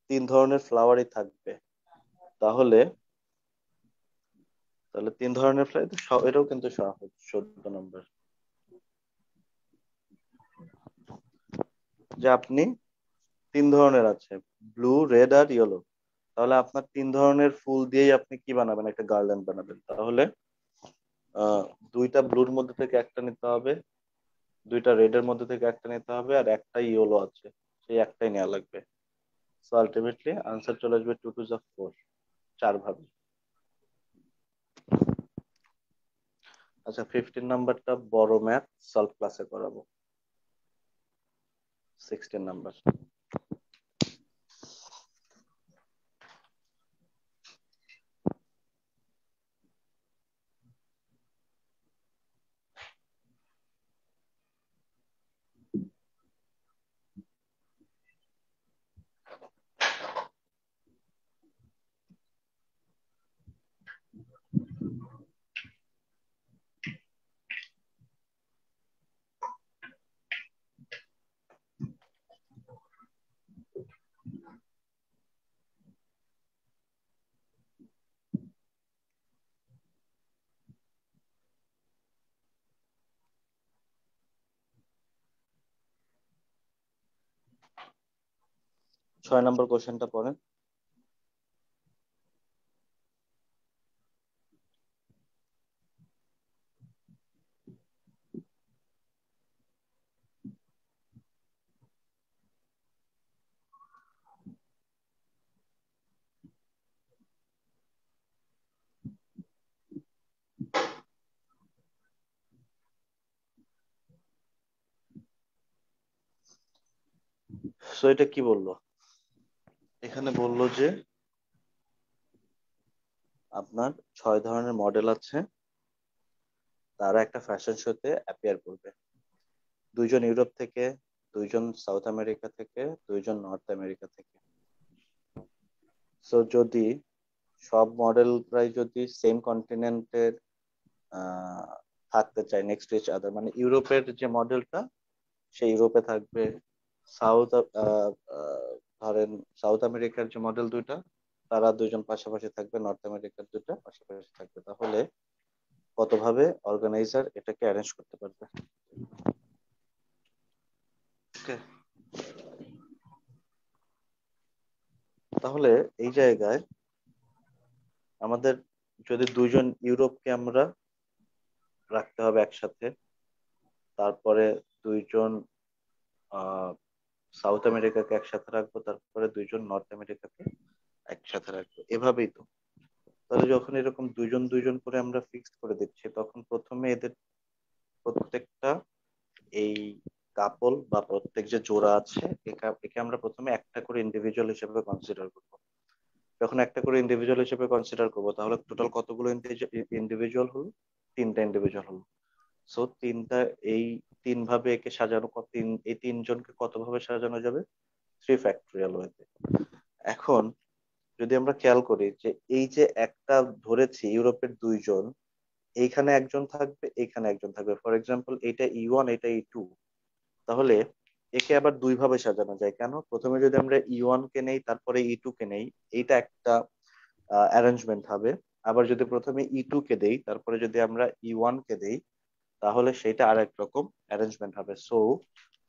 3 ধরনের ফ্লাওয়ারই থাকবে। তাহলে তাহলে 3 ধরনের ফ্লাওয়ার, এটাও কিন্তু সহজ, 14 নম্বর। যে আপনি 3 ধরনের আছে, ব্লু, রেড আর ইয়েলো। তাহলে আপনার 3 ধরনের ফুল দিয়েই আপনি কি বানাবেন? একটা গার্ল্যান্ড বানাবেন। তাহলে 2টা ব্লুর মধ্যে থেকে একটা নিতে হবে, 2টা রেড এর মধ্যে থেকে একটা নিতে হবে, আর একটা ইয়েলো আছে, সেই একটাই নেওয়া লাগবে। সো আলটিমেটলি আনসার চলে আসবে 2 টু যা 4, 4 ভাবে। আচ্ছা, 15 নাম্বারটা বড় ম্যাথ সলভ ক্লাসে করাবো। 16 নাম্বার। 6 নম্বর কোশ্চেনটা পড়েন। সো এটা কি বললো? এখানে বললো যে আপনার 6 ধরনের মডেল আছে, তারা একটা ফ্যাশন শোতে অ্যাপিয়ার করবে। 2জন ইউরোপ থেকে, 2জন সাউথ আমেরিকা থেকে, 2জন নর্থ আমেরিকা থেকে। সো যদি সব মডেলরাই যদি সেম কন্টিনেন্টের থাকতে চায় নেক্সট ইচ আদার, মানে ইউরোপের যে মডেলটা সেই ইউরোপে থাকবে, সাউথ ধরেন সাউথ আমেরিকার যে মডেল 2টা তারা 2জন পাশাপাশি থাকবে, নর্থ আমেরিকার 2টা পাশাপাশি থাকবে। তাহলে কতভাবে অর্গানাইজার এটাকে অ্যারেঞ্জ করতে পারবে? ওকে, তাহলে এই জায়গায় আমাদের যদি 2জন ইউরোপকে আমরা রাখতে হবে একসাথে, তারপরে 2জন সাউথ আমেরিকাকে একসাথে রাখবো, তারপরে 2জন নর্থ আমেরিকাকে একসাথে রাখবো, এভাবেই তো। তাহলে যখন এরকম 2জন 2জন করে আমরা ফিক্সড করে দিচ্ছি, তখন প্রথমে এদের প্রত্যেকটা এই কাপল বা প্রত্যেক যে জোড়া আছে একে আমরা প্রথমে একটা করে ইন্ডিভিজুয়াল হিসেবে কনসিডার করবো। যখন একটা করে ইন্ডিভিজুয়াল হিসেবে কনসিডার করবো, তাহলে টোটাল কতগুলো ইন্ডিভিজুয়াল হলো? 3টা ইন্ডিভিজুয়াল হলো। সো তিনটা, এই 3 ভাবে একে সাজানো, এই 3জনকে কত ভাবে সাজানো যাবে? 3 ফ্যাক্টোরিয়াল ওয়েতে। এখন যদি আমরা খেয়াল করি যে এই যে একটা ধরেছি ইউরোপের 2জন, এইখানে একজন থাকবে, এইখানে একজন থাকবে। ফর এক্সাম্পল এটা E1, এটা E2। তাহলে একে আবার 2 ভাবে সাজানো যায়। কেন? প্রথমে যদি আমরা E1 কে নেই, তারপরে E2 কে নেই, এইটা একটা অ্যারেঞ্জমেন্ট হবে। আবার যদি প্রথমে E2 কে দেই, তারপরে যদি আমরা E1 কে দেই, তাহলে সেটা আরেক রকম অ্যারেঞ্জমেন্ট হবে। সো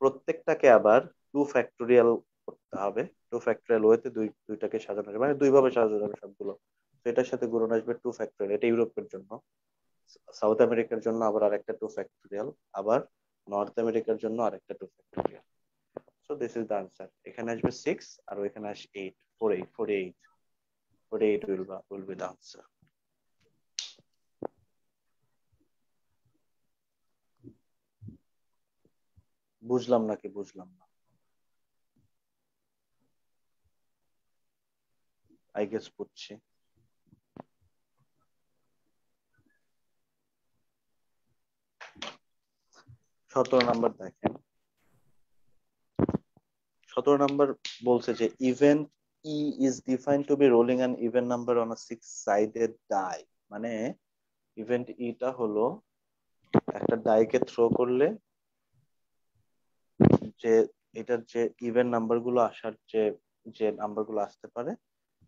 প্রত্যেকটাকে আবার 2 ফ্যাক্টোরিয়াল করতে হবে। 2 ফ্যাক্টোরিয়াল ওয়েতে দুইটাকে সাজানো যাবে, মানে 2 ভাবে সাজানো যাবে সবগুলো। তো এটার সাথে গুণন আসবে 2 ফ্যাক্টোরিয়াল। এটা ইউরোপের জন্য। সাউথ আমেরিকার জন্য আবার আরেকটা 2 ফ্যাক্টোরিয়াল, আবার নর্থ আমেরিকার জন্য আরেকটা 2 factorial. So this is the answer. এখানে আসবে 6 আর ওইখানে আসবে 8, 48 will be the answer. বুঝলাম নাকি বুঝলাম না? আই গেস বুঝছি। 17 নাম্বার দেখেন। 17 নাম্বার বলছে যে event E is defined to be rolling an even number on a 6-sided die. মানে ইভেন্ট ইটা হলো একটা ডাইকে থ্রো করলে যে এটার যে ইভেন নাম্বার গুলো আসার যে যে নাম্বার গুলো আসতে পারে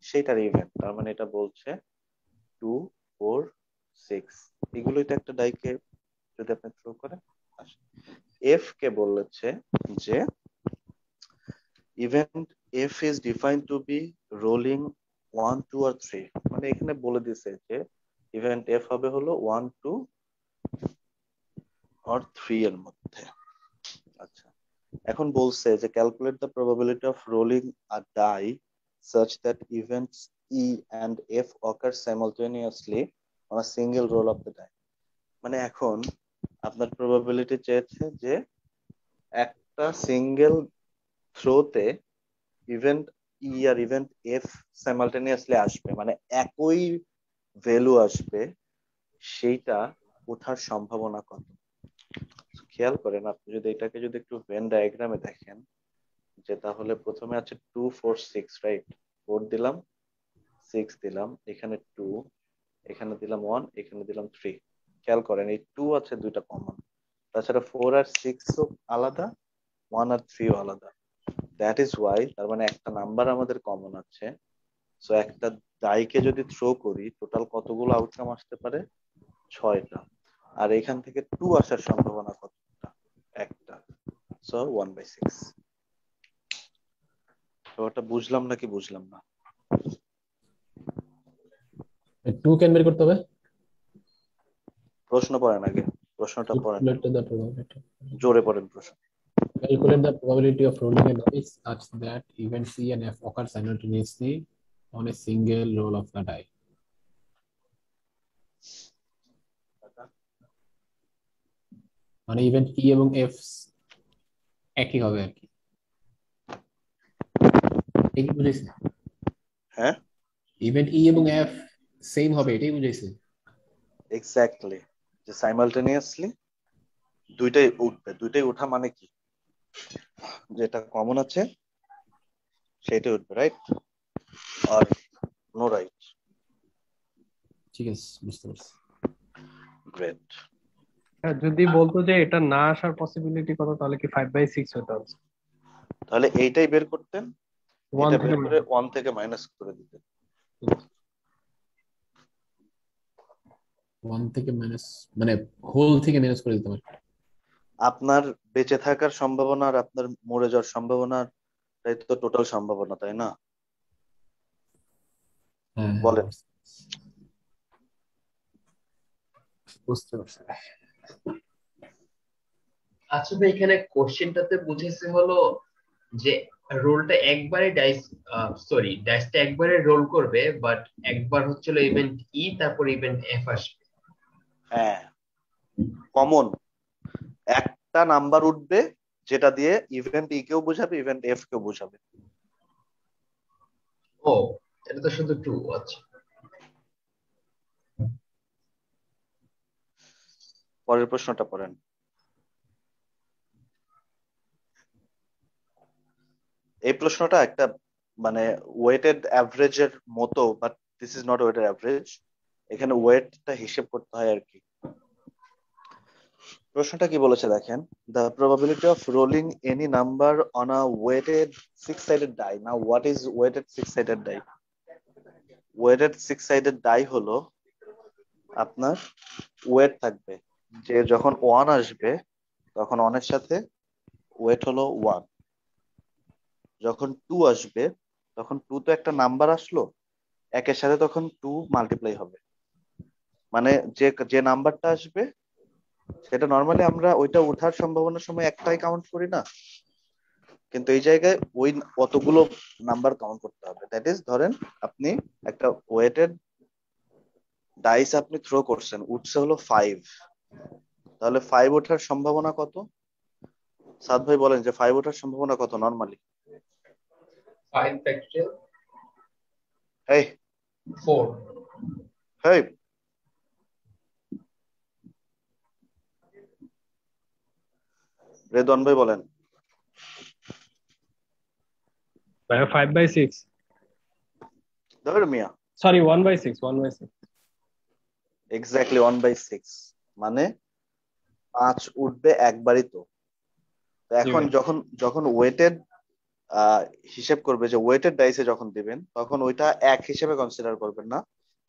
সেটার ইভেন্ট। তার মানে এটা বলছে 2, 4, 6 এগুলোই তো একটা ডাইকে যদি আপনি থ্রো করেন আসে। এফ কে বলেছে যে event F is defined to be rolling 1, 2 or 3। মানে এখানে বলে দিছে যে ইভেন্ট এফ হবে হলো 1, 2 or 3 এর মধ্যে। আচ্ছা, এখন বলছে যে calculate the probability of rolling a die such that events E and F occur simultaneously on a single roll of the die। মানে এখন আপনার প্রবাবিলিটি চেয়েছে যে একটা সিঙ্গেল থ্রোতে ইভেন্ট ই আর ইভেন্ট এফ সাইমালটেনিয়াসলি আসবে, মানে একই ভ্যালু আসবে, সেইটা ওঠার সম্ভাবনা কত। খেয়াল করেন, আপনি যদি এটাকে যদি একটু ভেন ডায়াগ্রামে দেখেন যে তাহলে প্রথমে আছে 2, 4, 6, রাইট? 4 দিলাম, 6 দিলাম, এখানে 2, এখানে দিলাম 1, এখানে দিলাম 3। খেয়াল করেন এই 2 আছে দুইটা কমন, তাছাড়া 4 আর 6 ও আলাদা, 1 আর 3 ও আলাদা। দ্যাট ইজ ওয়াই, তার মানে একটা নাম্বার আমাদের কমন আছে। সো একটা ডাইকে যদি থ্রো করি টোটাল কতগুলো আউটকাম আসতে পারে? 6টা। আর এখান থেকে 2 আসার সম্ভাবনা কতটা? একটা। সো 1/6। তো ওটা বুঝলাম নাকি বুঝলাম না? 2 কেন বের করতে হবে? প্রশ্ন পড়েন আগে, প্রশ্নটা পড়েন, Calculate the probability. জোরে পড়েন প্রশ্ন। Calculate the probability of rolling a dice such that event C and F occur simultaneously on a single roll of the die. মানে ইভেন্ট ই এবং এফ একই হবে আর কি, এই কি বুঝাইছে? হ্যাঁ, ইভেন্ট ই এবং এফ সেম হবে এটাই বুঝাইছে। এক্স্যাক্টলি, যে সাইমালটেনিয়াসলি দুইটাই উঠবে। দুইটাই উঠা মানে কি? যেটা কমন আছে সেটাই উঠবে, রাইট? আর নো রাইট? ঠিক আছে, বুঝতে পারছি। গ্রেট। হ্যাঁ, যদি বলতো যে এটা না আসার পসিবিলিটি কত, তাহলে কি 5/6 হতো? তাহলে এইটাই বের করতেন, ওয়ান এটা থেকে বের করে 1 থেকে মাইনাস করে দিতেন। 1 থেকে মাইনাস মানে হোল থেকে মাইনাস করে দিতে পারি। আপনার বেঁচে থাকার সম্ভাবনা আর আপনার মরে যাওয়ার সম্ভাবনার তাই তো টোটাল সম্ভাবনা, তাই না? হ্যাঁ হ্যাঁ, বলেন। বুঝতে পারছি। আচ্ছা ভাই, এখানে কোশ্চেনটাতে বুঝেছে হলো যে রোলটা একবারে ডাইসটা একবারে রোল করবে, বাট একবার হচ্ছিল ইভেন্ট ই, তারপর ইভেন্ট এফ আসবে। হ্যাঁ, কমন একটা নাম্বার উঠবে যেটা দিয়ে ইভেন্ট ই কেও বোঝাবে, ইভেন্ট এফ কেও বোঝাবে। ও, এটা তো শুধু টু। আচ্ছা, পরের প্রশ্নটা পড়েন। এই প্রশ্নটা একটা মানে ওয়েটেড অ্যাভারেজের মতো, but this is not weighted average. এখানে ওয়েটটা হিসেব করতে হয় আর কি। প্রশ্নটা কি বলেছে দেখেন, the probability of rolling any number on a weighted 6-sided die. Now what is weighted 6-sided die? Weighted 6-sided die হলো আপনার ওয়েট থাকবে যে যখন 1 আসবে তখন 1 এর সাথে ওয়েট হলো 1, যখন 2 আসবে তখন 2 তো একটা নাম্বার আসলো, একের সাথে তখন 2 মাল্টিপ্লাই হবে। মানে যে যে নাম্বারটা আসবে সেটা নর্মালি আমরা ওইটা ওঠার সম্ভাবনার সময় একটাই কাউন্ট করি না, কিন্তু এই জায়গায় ওই কতগুলো নাম্বার কাউন্ট করতে হবে। দ্যাট ইজ, ধরেন আপনি একটা ওয়েটেড ডাইস আপনি থ্রো করছেন, উঠছে হলো 5, তাহলে 5 ওঠার সম্ভাবনা কত? সাদ ভাই বলেন যে 5 ওঠার সম্ভাবনা কত নর্মালি? 5 ফ্যাক্টরিয়াল এই 4। হেই, রেদওয়ান ভাই বলেন। ভাইয়া 5/6, ধর মিয়া, সরি 1/6, 1/6। এক্স্যাক্টলি 1/6, মানে 5 উঠবে একবারই তো। তো জি এখন ভাই। যখন যখন ওয়েটেড আহ হিসেব করবে, যে ওয়েটেড ডাইসে যখন দিবেন তখন ওইটা এক হিসেবে কনসিডার করবেন না,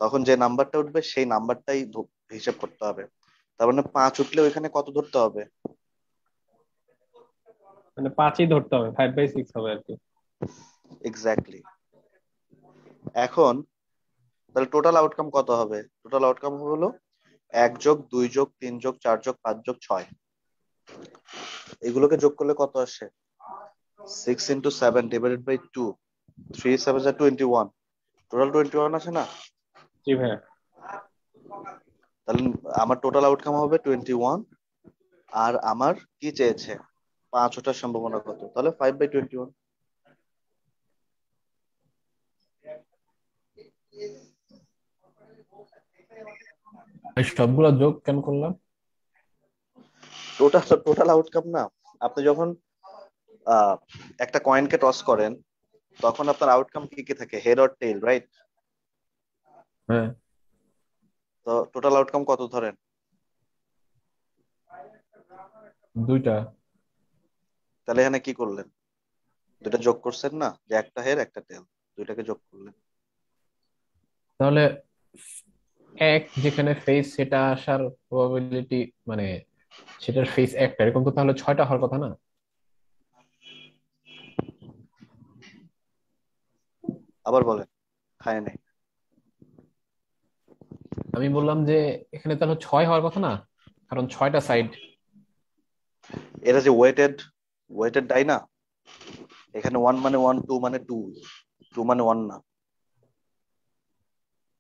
তখন যে নাম্বারটা উঠবে সেই নাম্বারটাই হিসেব করতে হবে। তার মানে 5 উঠলে ওইখানে কত ধরতে হবে? মানে 5ই ধরতে হবে, 5/6 হবে আর কি। এক্স্যাক্টলি। এখন তাহলে টোটাল আউটকাম কত হবে? টোটাল আউটকাম হলো 1+2+3+4+5+6, এগুলোকে যোগ করলে কত আসে? 6 × 7 ÷ 2, 3 × 7 = 21, টোটাল 21 আসে না? জি ভাইয়া। তাহলে আমার টোটাল আউটকাম হবে 21। আর আমার কি চেয়েছে? 5 ওঠার সম্ভাবনা কত? তাহলে 5/21। এই সবগুলো যোগ কেন করলাম? টোটাল টোটাল আউটকাম না, আপনি যখন আহ একটা কয়েনকে টস করেন তখন আপনার আউটকাম কি কি থাকে? Head or tail, right? হ্যাঁ, তো টোটাল আউটকাম কত ধরেন? দুইটা। তাহলে এখানে কি করলেন? দুটা যোগ করছেন না, যে একটা হেড একটা টেল, দুইটাকে যোগ করলেন। তাহলে এক যেখানে ফেস সেটা আসার প্রবাবিলিটি, মানে সেটার ফেস একটা, এরকম তো তাহলে 6টা হওয়ার কথা না? আবার বলেন, খায় নাই। আমি বললাম যে এখানে তাহলে 6 হওয়ার কথা না, কারণ 6টা সাইড। এটা যে ওয়েটেড, ওয়েটেড ডাই না, এখানে 1 মানে 1, 2 মানে 2, 2 মানে 1 না।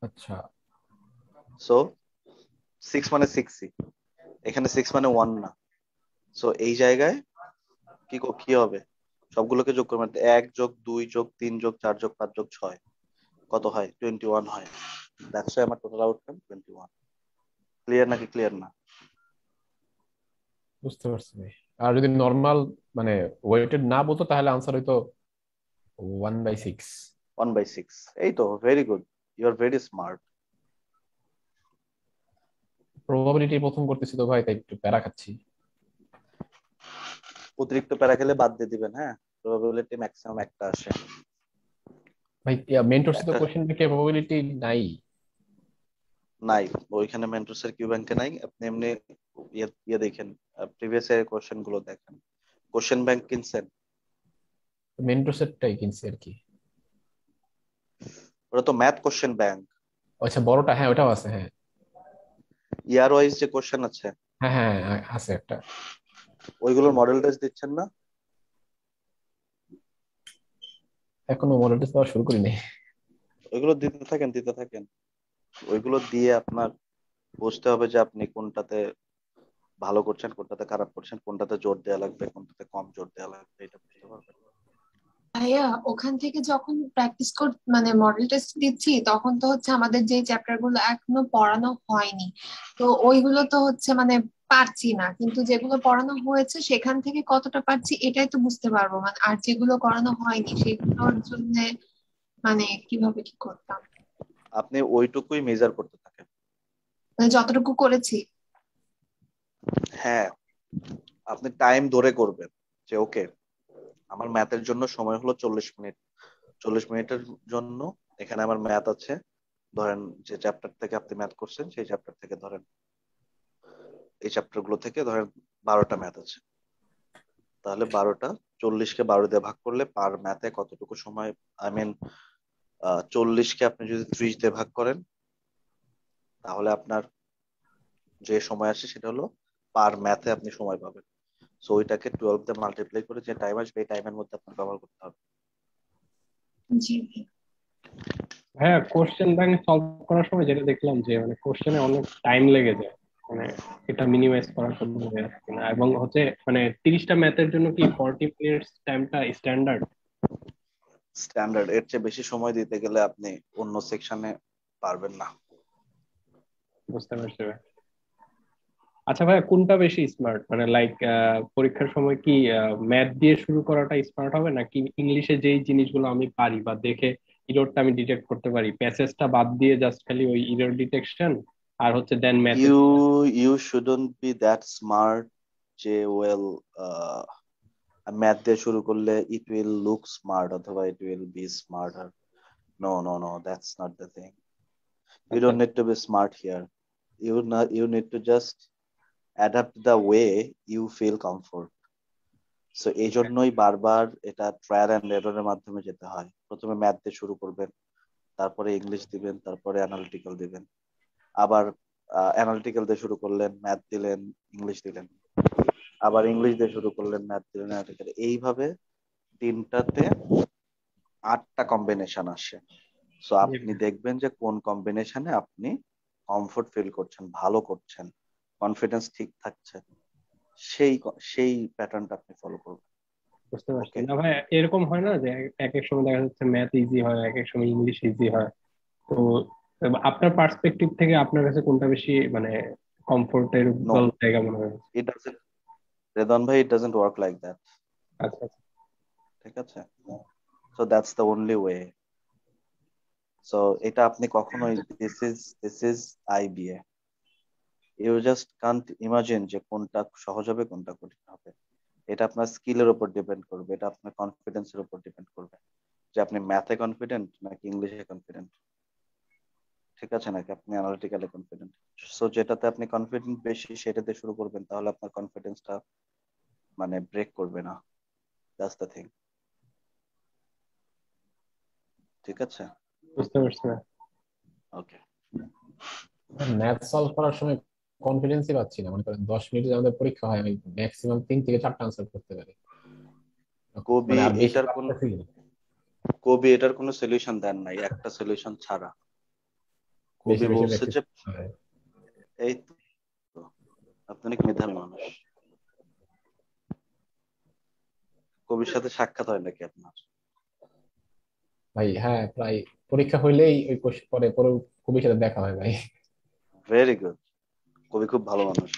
আচ্ছা, সো 6 মানে 6ই, এখানে 6 মানে 1 না। সো এই জায়গায় কি হবে? সবগুলোকে যোগ করবেন, 1+2+3+4+5+6 কত হয়? 21 হয়। দ্যাটস আমার টোটাল আউটকাম 21। ক্লিয়ার নাকি ক্লিয়ার না? বুঝতে পারছি ভাই। আর যদি নর্মাল মানে ওয়েটেড না বলতো তাহলে আনসার হইতো 1/6। 1/6, এই তো, very good, you are very smart. Probability প্রথম করতেছি তো ভাই, তাই একটু প্যারা খাচ্ছি। অতিরিক্ত প্যারা খেলে বাদ দিয়ে দিবেন, হ্যাঁ। প্রবাবিলিটি ম্যাক্সিমাম একটা আসে। ভাই মেন্টরশিপ তো একটা কোশ্চেন থেকে প্রবাবিলিটি নাই। নাই, ওইখানে মেন্টরসের কিউ ব্যাংকে নাই। আপনি এমনি ইয়ে দেখেন, প্রিভিয়াস ইয়ার কোশ্চেন গুলো দেখেন। কোশ্চেন ব্যাংক কিনছেন? মেন্টরশিপটাই কিনছি আর কি। ওটা তো ম্যাথ কোশ্চেন ব্যাংক। আচ্ছা বড়টা, হ্যাঁ ওটাও আছে, হ্যাঁ। ইয়ার ওয়াইজ যে কোশ্চেন আছে, হ্যাঁ হ্যাঁ আছে একটা। ওইগুলোর মডেল টেস্ট দিচ্ছেন না? এখনো মডেল টেস্ট দেওয়া শুরু করিনি। ওইগুলো দিতে থাকেন, দিতে থাকেন। ওইগুলো দিয়ে আপনার বুঝতে হবে যে আপনি কোনটাতে ভালো করছেন, কোনটাতে খারাপ করছেন, কোনটাতে জোর দেওয়া লাগবে, কোনটাতে কম জোর দেওয়া লাগবে, এটা বুঝতে পারবেন। ভাইয়া ওখান থেকে যখন প্র্যাকটিস কর মানে মডেল টেস্ট দিচ্ছি তখন তো হচ্ছে আমাদের যে চ্যাপ্টার গুলো এখনো পড়ানো হয়নি, তো ওইগুলো তো হচ্ছে মানে পারছি না, কিন্তু যেগুলো পড়ানো হয়েছে সেখান থেকে কতটা পারছি এটাই তো বুঝতে পারবো, মানে আর যেগুলো করানো হয়নি সেগুলোর জন্য মানে কিভাবে কি করতাম, আপনি ওইটুকুই মেজার করতে থাকেন। মানে যতটুকু করেছি। হ্যাঁ, আপনি টাইম ধরে করবেন, যে ওকে আমার ম্যাথের জন্য সময় হলো 40 মিনিট, 40 মিনিটের জন্য এখানে আমার ম্যাথ আছে। ধরেন যে চ্যাপ্টার থেকে আপনি ম্যাথ করছেন সেই চ্যাপ্টার থেকে ধরেন, এই চ্যাপ্টার গুলো থেকে ধরেন 12টা ম্যাথ আছে। তাহলে 12টা, 40কে 12 দিয়ে ভাগ করলে পার ম্যাথে কতটুকু সময়, আই মিন 40কে আপনি যদি 30 দিয়ে ভাগ করেন তাহলে আপনার যে সময় আসে সেটা হলো পার ম্যাথে আপনি সময় পাবেন। সো ওইটাকে 12 দিয়ে মাল্টিপ্লাই করে যে টাইম আসবে এই টাইমের মধ্যে আপনার ব্যবহার করতে হবে। জি। হ্যাঁ, কোশ্চেন ব্যাংক সলভ করার সময় যেটা দেখলাম যে মানে কোশ্চেনে অনেক টাইম লেগে যায়, মানে এটা মিনিমাইজ করার সম্ভব হয়ে যাচ্ছে না। এবং হচ্ছে মানে 30টা ম্যাথের জন্য কি 40 মিনিটস টাইমটা স্ট্যান্ডার্ড? স্ট্যান্ডার্ড, এর চেয়ে বেশি সময় দিতে গেলে আপনি অন্য সেকশনে পারবেন না। বুঝতে পারছি ভাই। আচ্ছা ভাইয়া, কোনটা বেশি স্মার্ট, মানে লাইক পরীক্ষার সময় কি ম্যাথ দিয়ে শুরু করাটা স্মার্ট হবে, নাকি ইংলিশে যেই জিনিসগুলো আমি পারি বা দেখে ইররটা আমি ডিটেক্ট করতে পারি, প্যাসেজটা বাদ দিয়ে জাস্ট খালি ওই ইরর ডিটেকশন আর হচ্ছে দেন ম্যাথে। You you shouldn't be that smart যে ওয়েল ম্যাথ দিয়ে শুরু করলে ইট উইল লুক স্মার্ট অথবা it will be smarter. No no no, that's not the thing. You আচ্ছা don't need to be smart here. You need to just adapt the way you feel comfort. So এই জন্যই বারবার এটা trial and এররের মাধ্যমে যেতে হয়। প্রথমে ম্যাথ দিয়ে শুরু করবেন, তারপরে ইংলিশ দিবেন, তারপরে অ্যানালিটিক্যাল দিবেন। আবার অ্যানালিটিক্যাল দিয়ে শুরু করলেন, ম্যাথ দিলেন, ইংলিশ দিলেন। আবার ইংলিশ দিয়ে শুরু করলেন, ম্যাথ দিলেন, অ্যানালিটিক্যাল। এইভাবে তিনটাতে 8টা কম্বিনেশন আসে। সো আপনি দেখবেন যে কোন কম্বিনেশনে আপনি কমফোর্ট ফিল করছেন, ভালো করছেন, কনফিডেন্স ঠিক থাকছে, সেই সেই প্যাটার্নটা আপনি ফলো করবেন। বুঝতে পারছি। ওকে, না ভাই, এরকম হয় না যে এক এক সময় দেখা যাচ্ছে ম্যাথ ইজি হয়, এক এক সময় ইংলিশ ইজি হয়? তো আপনার পার্সপেক্টিভ থেকে আপনার কাছে কোনটা বেশি মানে নো, কমফোর্টেবল জায়গা মনে হয়? ইট ডাজন্ট, রেদন ভাই, it doesn't work like that. আচ্ছা আচ্ছা। ঠিক আছে, so that's the only way. So এটা আপনি কখনোই this is IBA, you just can't imagine যে কোনটা সহজ হবে কোনটা কঠিন হবে। এটা আপনার স্কিলের উপর ডিপেন্ড করবে, এটা আপনার কনফিডেন্সের উপর ডিপেন্ড করবে যে আপনি ম্যাথে কনফিডেন্ট নাকি ইংলিশে কনফিডেন্ট। ঠিক আছে, নাকি আপনি অ্যানালিটিক্যালি কনফিডেন্ট। সো যেটাতে আপনি কনফিডেন্ট বেশি সেটাতে শুরু করবেন, তাহলে আপনার কনফিডেন্সটা মানে ব্রেক করবে না। That's the thing. ঠিক আছে, বুঝতে পারছি ভাই। ওকে। ম্যাথ সলভ করার সময় কনফিডেন্সই পাচ্ছি না। মনে করেন 10 মিনিটে আমাদের পরীক্ষা হয়, আমি ম্যাক্সিমাম 3 থেকে 4টা আনসার করতে পারি, কবি মানে আর বেশি এটার কোন পারতেছি না। কবি এটার কোনো সলিউশন দেন নাই, একটা সলিউশন ছাড়া। বেশি কবি বেশি বলছে প্র্যাকটিস যে করতে হয়। এই তো, আপনি অনেক মেধাবী মানুষ। কবির সাথে সাক্ষাৎ হয় নাকি আপনার? ভাই হ্যাঁ, প্রায় পরীক্ষা হইলেই ওই পরে পরে কবির সাথে দেখা হয় ভাই। ভেরি গুড, কবি খুব ভালো মানুষ।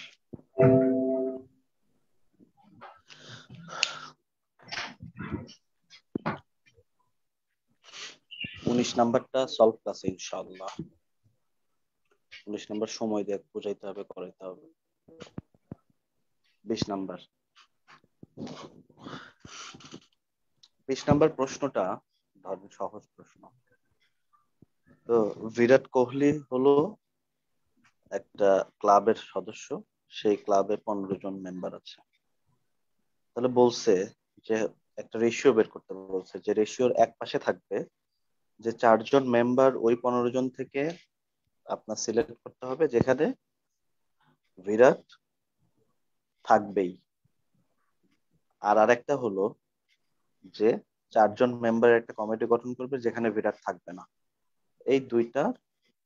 19 নাম্বারটা সলভ আছে ইনশাআল্লাহ। 19 নাম্বার সময় দিয়ে বুঝাইতে হবে, করাইতে হবে। 20 নাম্বার, 20 নাম্বার প্রশ্নটা ধরেন সহজ প্রশ্ন। তো বিরাট কোহলি হলো একটা ক্লাবের সদস্য, সেই ক্লাবে 15 জন মেম্বার আছে। তাহলে বলছে যে একটা রেশিও বের করতে বলছে, যে রেশিওর এক পাশে থাকবে যে 4 জন মেম্বার ওই 15 জন থেকে আপনার সিলেক্ট করতে হবে যেখানে বিরাট থাকবেই। আর আরেকটা হলো যে 4 জন মেম্বারের একটা কমিটি গঠন করবে যেখানে বিরাট থাকবে না। এই দুইটার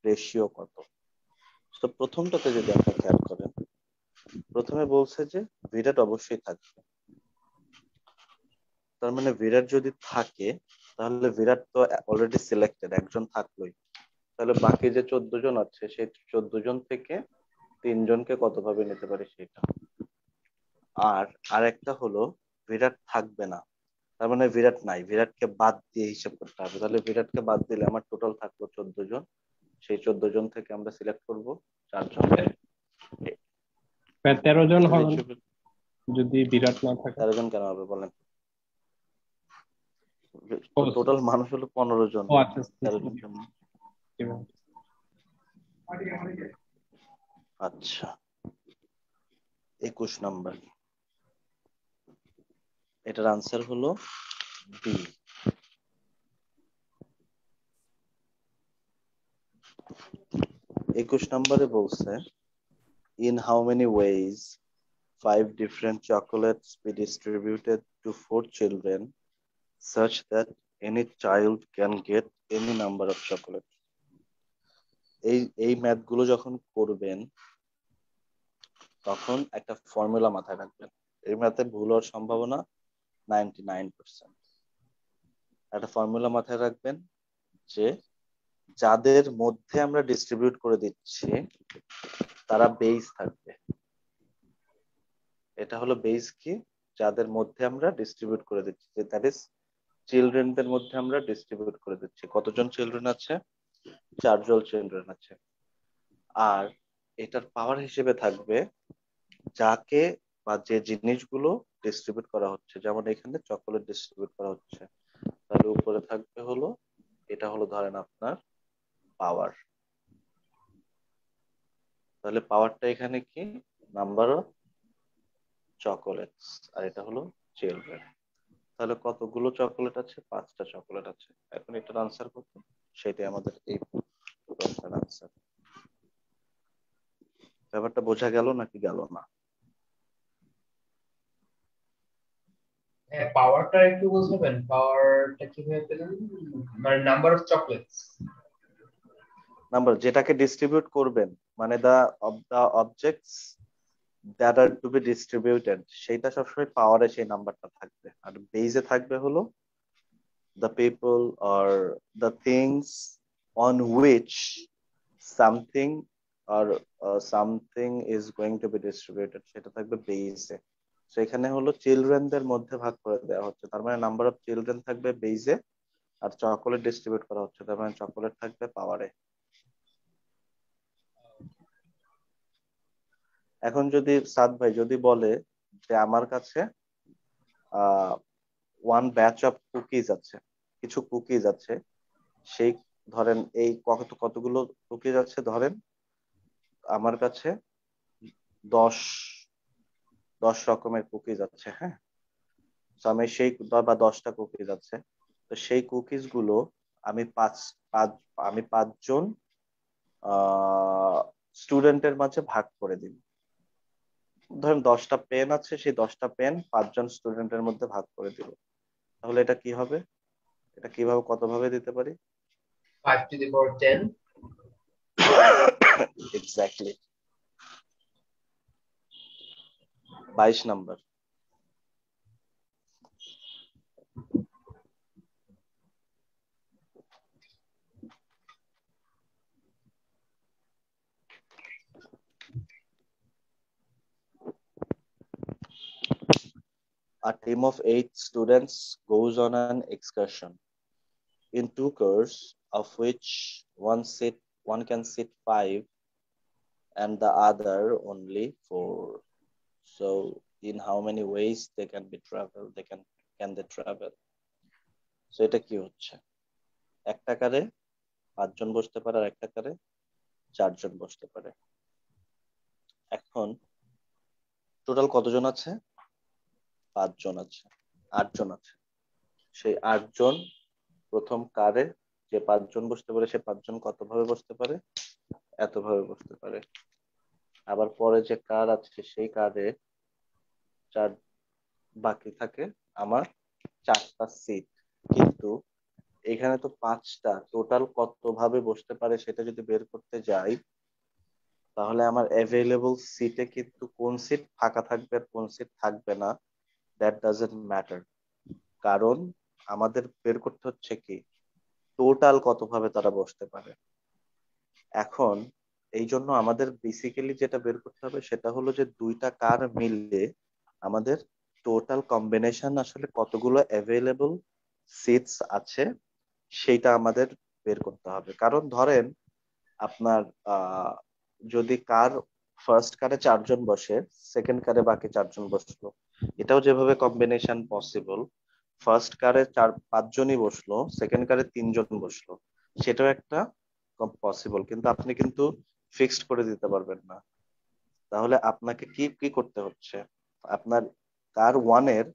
রেশিও কত? তো প্রথমটাতে যদি আপনি খেয়াল করেন, প্রথমে বলছে যে বিরাট অবশ্যই থাকবে। তার মানে বিরাট যদি থাকে তাহলে বিরাট তো অলরেডি সিলেক্টেড, একজন থাকলোই। তাহলে বাকি যে 14 জন আছে সেই 14 জন থেকে 3 জনকে কতভাবে নিতে পারি সেটা। আর আরেকটা হলো বিরাট থাকবে না, তার মানে বিরাট নাই, বিরাটকে বাদ দিয়ে হিসাব করতে হবে। তাহলে বিরাটকে বাদ দিলে আমার টোটাল থাকলো 14 জন। সেই 14 জন থেকে আমরা সিলেক্ট করব 4 জন। প্রায় 13 জন তাহলে হবেন যদি বিরাট না থাকে। 13 জন কেন হবে বলেন? ও তো টোটাল মানুষ হলো 15 জন, ও আচ্ছা 13 জন কেন? আচ্ছা। আচ্ছা, 21 নাম্বার, এটার আনসার হলো বি। 21 নাম্বারে বলছে, in how many ways 5 different chocolates be distributed to 4 children such that any child can get any number of chocolates? এই এই ম্যাথ গুলো যখন করবেন তখন একটা ফর্মুলা মাথায় রাখবেন। এই ম্যাথে ভুল হওয়ার সম্ভাবনা 99%। একটা ফর্মুলা মাথায় রাখবেন যে যাদের মধ্যে আমরা ডিস্ট্রিবিউট করে দিচ্ছি তারা বেস থাকবে। এটা হলো বেস কি, যাদের মধ্যে আমরা ডিস্ট্রিবিউট করে দিচ্ছি, যে দ্যাট ইজ চিলড্রেনদের মধ্যে আমরা ডিস্ট্রিবিউট করে দিচ্ছি। কতজন চিলড্রেন আছে? 4 জন চিলড্রেন আছে। আর এটার পাওয়ার হিসেবে থাকবে যাকে বা যে জিনিসগুলো ডিস্ট্রিবিউট করা হচ্ছে, যেমন এখানে চকোলেট ডিস্ট্রিবিউট করা হচ্ছে, তাহলে উপরে থাকবে হলো, এটা হলো ধরেন আপনার পাওয়ার। তাহলে পাওয়ারটা এখানে কি, নাম্বার অফ চকোলেটস, আর এটা হলো চিলড্রেন। তাহলে কতগুলো চকোলেট আছে? 5টা চকোলেট আছে। এখন এটার আনসার কত, সেটাই আমাদের এই প্রশ্নের আনসার। ব্যাপারটা বোঝা গেল নাকি গেল না? হ্যাঁ, পাওয়ারটা একটু বুঝাবেন, পাওয়ারটা কিভাবে পেলেন? মানে নাম্বার অফ চকলেটস। নাম্বার যেটাকে ডিস্ট্রিবিউট করবেন, মানে the objects that are to be distributed, সেইটা সবসময় পাওয়ারে সেই নাম্বারটা থাকবে। আর বেজে থাকবে হলো the people or the things on which something or something is going to be distributed, সেটা থাকবে বেজে। তো এখানে হলো চিলড্রেনদের মধ্যে ভাগ করে দেওয়া হচ্ছে, তার মানে নাম্বার অফ চিলড্রেন থাকবে বেজে, আর চকোলেট ডিস্ট্রিবিউট করা হচ্ছে, তার মানে চকোলেট থাকবে পাওয়ারে। এখন যদি সাদ ভাই যদি বলে যে আমার কাছে আহ 1 ব্যাচ অফ কুকিজ আছে, কিছু কুকিজ আছে, সেই ধরেন এই কতগুলো কুকিজ আছে, ধরেন আমার কাছে 10 10 রকমের কুকিজ আছে, হ্যাঁ। তো আমি সেই বা 10টা কুকিজ আছে, তো সেই কুকিজ গুলো আমি পাঁচ আমি 5জন স্টুডেন্টের মাঝে ভাগ করে দিই। ধরেন 10টা পেন আছে, সেই 10টা পেন 5জন স্টুডেন্টের মধ্যে ভাগ করে দিব। তাহলে এটা কি হবে? এটা কিভাবে কতভাবে দিতে পারি? 5 to the power 10। Exactly, 22 number. A team of 8 students goes on an excursion in 2 cars, of which one can sit 5 and the other only 4. So, in how many ways they can be travel? Can they travel? So এটা কি হচ্ছে? একটা কারে 5 জন বসতে পারে, আর একটা কারে 4 জন বসতে পারে। এখন টোটাল কতজন আছে? 5 জন আছে, 8 জন আছে। সেই 8 জন প্রথম কারে যে 5 জন বসতে পারে, সে 5 জন কত ভাবে বসতে পারে? এত ভাবে বসতে পারে। আবার পরে যে কার আছে, সেই কারে চার বাকি থাকে আমার 4টা সিট। কিন্তু এখানে তো 5টা, টোটাল কত ভাবে বসতে পারে সেটা যদি বের করতে যাই, তাহলে আমার অ্যাভেলেবল সিটে কিন্তু কোন সিট ফাঁকা থাকবে আর কোন সিট থাকবে না, দ্যাট ডাজন্ট ম্যাটার। কারণ আমাদের বের করতে হচ্ছে কি, টোটাল কত ভাবে তারা বসতে পারে। এখন এই জন্য আমাদের বেসিক্যালি যেটা বের করতে হবে সেটা হলো যে 2টা কার মিললে আমাদের টোটাল কম্বিনেশন আসলে কতগুলো অ্যাভেলেবল সিটস আছে সেইটা আমাদের বের করতে হবে। কারণ ধরেন আপনার যদি কার ফার্স্ট কারে 4 জন বসে, সেকেন্ড কারে বাকি 4 জন বসলো, এটাও যেভাবে কম্বিনেশন পসিবল। ফার্স্ট কারে 5 জনই বসলো, সেকেন্ড কারে 3 জন বসলো, সেটাও একটা পসিবল। কিন্তু আপনি কিন্তু ফিক্সড করে দিতে পারবেন না। তাহলে আপনাকে কি কি করতে হচ্ছে, আপনার কার 1-এর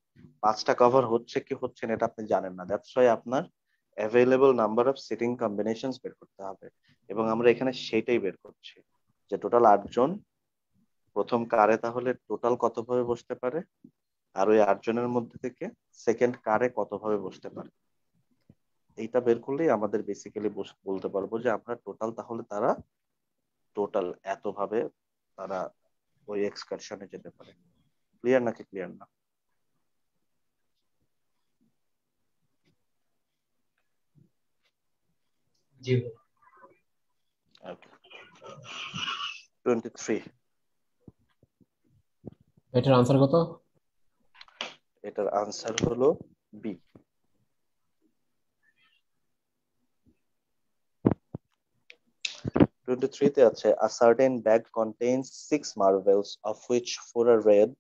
5টা কভার হচ্ছে কি হচ্ছে না এটা আপনি জানেন না, দ্যাটস ওয়াই আপনার available number of seating combinations বের করতে হবে। এবং আমরা এখানে সেটাই বের করছি, যে টোটাল 8 জন প্রথম কারে তাহলে টোটাল কত ভাবে বসতে পারে, আর ওই 8 জনের মধ্যে থেকে সেকেন্ড কারে কত ভাবে বসতে পারে। এইটা বের করলেই আমাদের বেসিক্যালি বলতে পারবো যে আমরা টোটাল, তাহলে তারা টোটাল এত ভাবে তারা ওই এক্সকারশনে যেতে পারে। ক্লিয়ার নাকি ক্লিয়ার না? জি। 23। এটার আনসার কত? এটার আনসার হলো বি। 23 তে আছে a certain bag contains 6 marbles of which 4 are red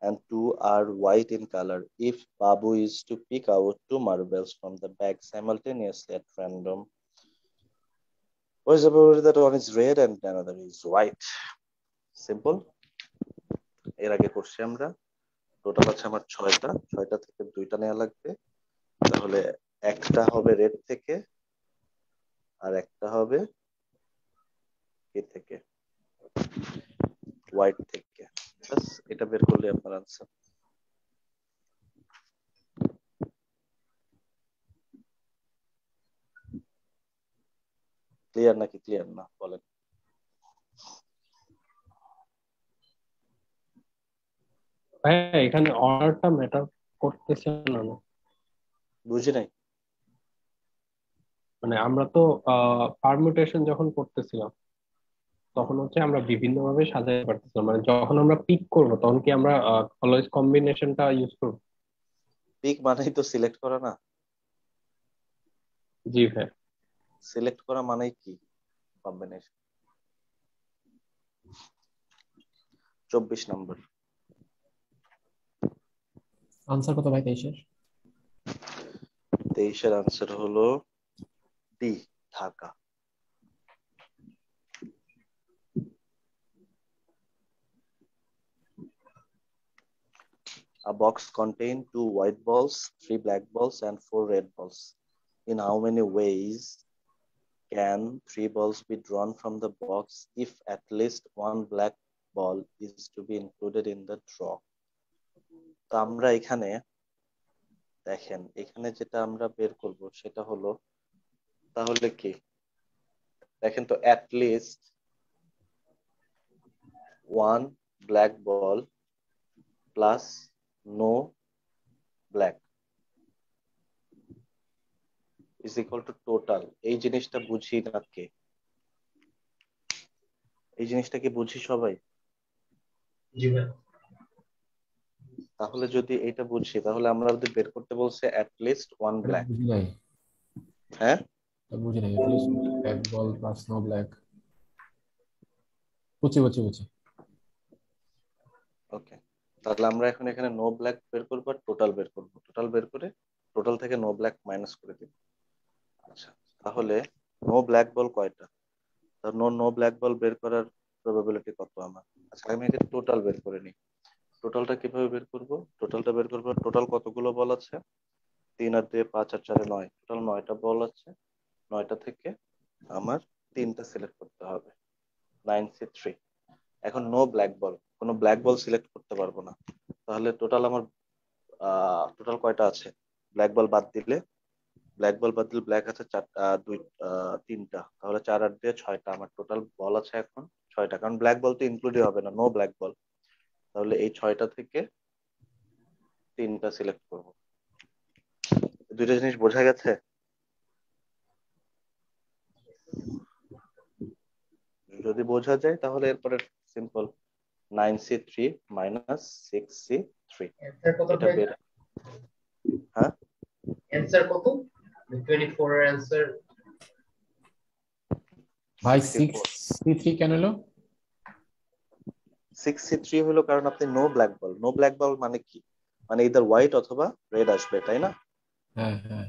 and 2 are white in color. If Babu is to pick out 2 marbles from the bag simultaneously at random, what is the probability that one is red and another is white? Simple. এর আগে করছি আমরা। Total আছে আমার 6টা, 6টা থেকে 2টা নেওয়া লাগবে। তাহলে একটা হবে রেড থেকে আর একটা হবে কি থেকে, হোয়াইট থেকে। বাস এটা বের করলে আপনার আনসার। ক্লিয়ার নাকি ক্লিয়ার না বলেন? হ্যাঁ, এখানে অর্ডারটা ম্যাটার করতেছে না না। বুঝি নাই। মানে আমরা তো পারমুটেশন যখন করতেছিলাম তখন হচ্ছে আমরা বিভিন্ন ভাবে সাজাতে পারতেছিলাম, মানে যখন আমরা পিক করব তখন কি আমরা অলওয়েজ কম্বিনেশনটা ইউজ করব? পিক মানেই তো সিলেক্ট করা না? জি ভাই। সিলেক্ট করা মানেই কি কম্বিনেশন। 24 নম্বর। আনসার কত ভাই 23-এর? 23-এর আনসার হলো D, Dhaka. A box contains 2 white balls, 3 black balls, and 4 red balls. In how many ways can 3 balls be drawn from the box if at least 1 black ball is to be included in the draw? তো আমরা এখানে দেখেন, এখানে যেটা আমরা বের করব সেটা হলো তাহলে কি, দেখেন তো at least 1 black ball plus no black is equal to total। এই জিনিসটা বুঝি না কে? এই জিনিসটা কি বুঝি সবাই? জি ভাই। তাহলে যদি এটা বুঝি তাহলে আমরা যদি বের করতে বলছে at least 1 এটা black। বুঝি নাই, হ্যাঁ, এটা বুঝি নাই। At least black ball plus no black. বুঝছি বুঝছি বুঝছি। ওকে। তাহলে আমরা এখন এখানে নো ব্ল্যাক বের করবো আর টোটাল বের করবো। টোটাল বের করে টোটাল থেকে নো ব্ল্যাক মাইনাস করে দিব। আচ্ছা, তাহলে নো ব্ল্যাক বল কয়টা? নো নো ব্ল্যাক বল বের করার প্রবাবিলিটি কত আমার? আচ্ছা, আমি এটা টোটাল বের করে নিই। টোটালটা কিভাবে বের করব? টোটালটা বের করবো, টোটাল কতগুলো বল আছে? 3 আর 2 5 আর 4 9, টোটাল 9টা বল আছে। 9টা থেকে আমার 3টা সিলেক্ট করতে হবে। 9C3। এখন নো ব্ল্যাক বল, কোনো ব্ল্যাক বল সিলেক্ট করতে পারবো না। তাহলে টোটাল আমার টোটাল কয়টা আছে? ব্ল্যাক বল বাদ দিলে, ব্ল্যাক বল বাদ দিলে ব্ল্যাক আছে 3টা, তাহলে 4 আর 2 6টা। আমার টোটাল বল আছে এখন 6টা, কারণ ব্ল্যাক বল তো ইনক্লুডই হবে না, নো ব্ল্যাক বল। তাহলে এই 6টা থেকে 3টা সিলেক্ট করব। দুইটা জিনিস বোঝা গেছে? যদি বোঝা যায় তাহলে এরপরে simple, 9C3 minus 6C3 answer কত এটা ভাই? বের। হ্যাঁ, অ্যান্সার কত? 24 এর অ্যান্সার ভাই 64। 6C3 কেন এলো? 6C3 হলো কারণ আপনি no black ball, no black ball মানে কি, মানে ইদার হোয়াইট অথবা রেড আসবে, তাই না? হ্যাঁ হ্যাঁ,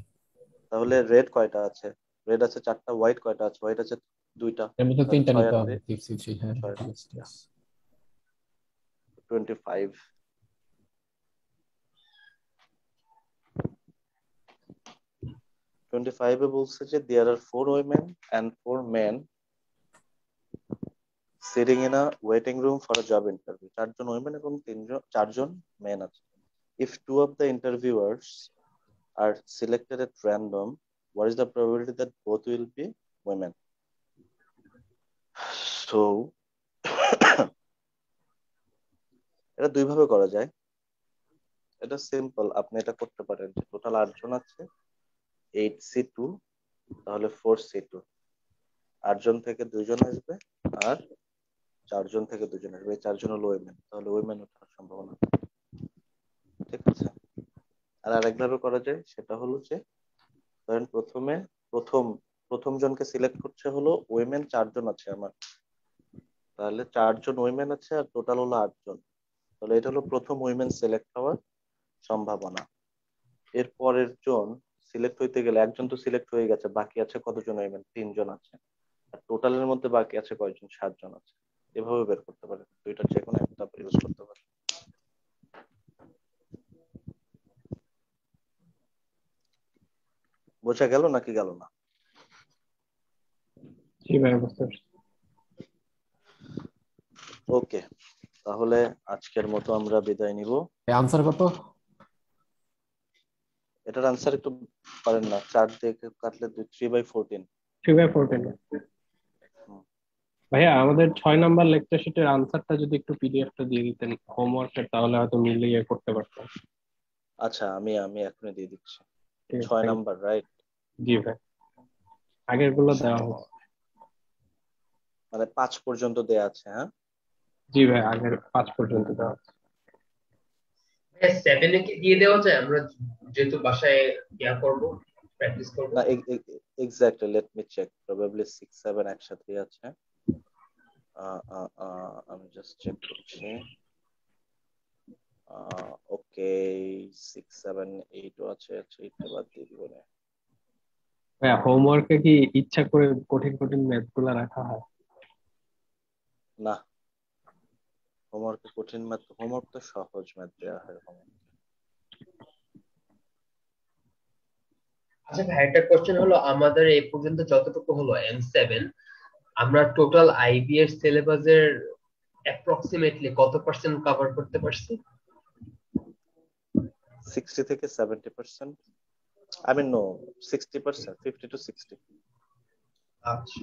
তাহলে রেড কয়টা আছে? রেড আছে 4টা। হোয়াইট কয়টা আছে? হোয়াইট আছে 2টা। এর মধ্যে তাহলে 3টা 6 নিতে আর হবে। 2 6C3, হ্যাঁ 6, ঠিক আছে ঠিক আছে। 25। 25 এ বলছে যে there are 4 women and 4 men sitting in a waiting room for a job interview। 4জন women এবং 4জন men আছে। If 2 of the interviewers are selected at random, what is the probability that both will be women? So এটা দুই ভাবে করা যায়। এটা simple, আপনি এটা করতে পারেন যে টোটাল 8জন আছে, 8C2, তাহলে 4C2। 8জন থেকে 2জন আসবে আর 4জন থেকে 2জন আসবে, এই 4জন হলো উইমেন, তাহলে উইমেন ওঠার সম্ভাবনা। ঠিক আছে, আর আরেকভাবে করা যায়, সেটা হলো যে ধরেন প্রথম প্রথম জনকে সিলেক্ট করছে হলো উইমেন 4 জন আছে আমার, তাহলে 4 জন উইমেন আছে আর টোটাল হলো 8 জন, তাহলে এটা হলো প্রথম উইমেন সিলেক্ট হওয়ার সম্ভাবনা। এর পরের জন সিলেক্ট হইতে গেলে একজন তো সিলেক্ট হয়ে গেছে, বাকি আছে কতজন উইমেন? 3 জন আছে। আর টোটালের মধ্যে বাকি আছে কয়জন? 7 জন আছে। এভাবে বের করতে পারে, দুইটার যে কোনো একটা ইউজ করতে পারে। বোঝা গেল নাকি গেল না? জি ভাই, বুঝতে পারছি। ওকে, তাহলে আজকের মতো আমরা বিদায় নিব। আনসার কত? এটার আনসার একটু পারেন না, 4 দিয়ে কাটলে 3/14। 3/14। ভাইয়া আমাদের 6 নাম্বার লেকচার শিটের আনসারটা যদি একটু পিডিএফটা দিয়ে দিতেন হোমওয়ার্কের, তাহলে হয়তো মিলিয়ে করতে পারতাম। আচ্ছা, আমি আমি এখনই দিয়ে দিচ্ছি। ঠিক আছে, 6 নাম্বার, রাইট? জি ভাই, আগের গুলো দেওয়া হয়েছে। মানে 5 পর্যন্ত দেয়া আছে, হ্যাঁ? জি ভাই, আগের 5 পর্যন্ত দেওয়া হয়েছে। 7 কি দিয়ে দেওয়া যায়? আমরা যেহেতু বাসায় ইয়া করব, প্র্যাকটিস করব। না, exactly, let me check, probably 6 7 একসাথে আছে। আমি জাস্ট চেক করছি। ওকে, 6 7 8 আছে। আচ্ছা, এটা বাদ দিয়ে দিব না। ভাইয়া হোমওয়ার্কে কি ইচ্ছা করে কঠিন কঠিন ম্যাথ গুলা রাখা হয়? না, হোমওয়ার্কে কঠিন ম্যাথ, হোমওয়ার্ক তো সহজ ম্যাথ দেওয়া হয় homework। আচ্ছা ভাই, একটা কোশ্চেন হলো, আমাদের এই পর্যন্ত যতটুকু হলো M7, আমরা টোটাল আইবি এর সিলেবাসের অ্যাপ্রক্সিমেটলি কত পার্সেন্ট কভার করতে পারছি? 60 থেকে 70%, আই মিন নো, 60%, 50 to 60। আচ্ছা,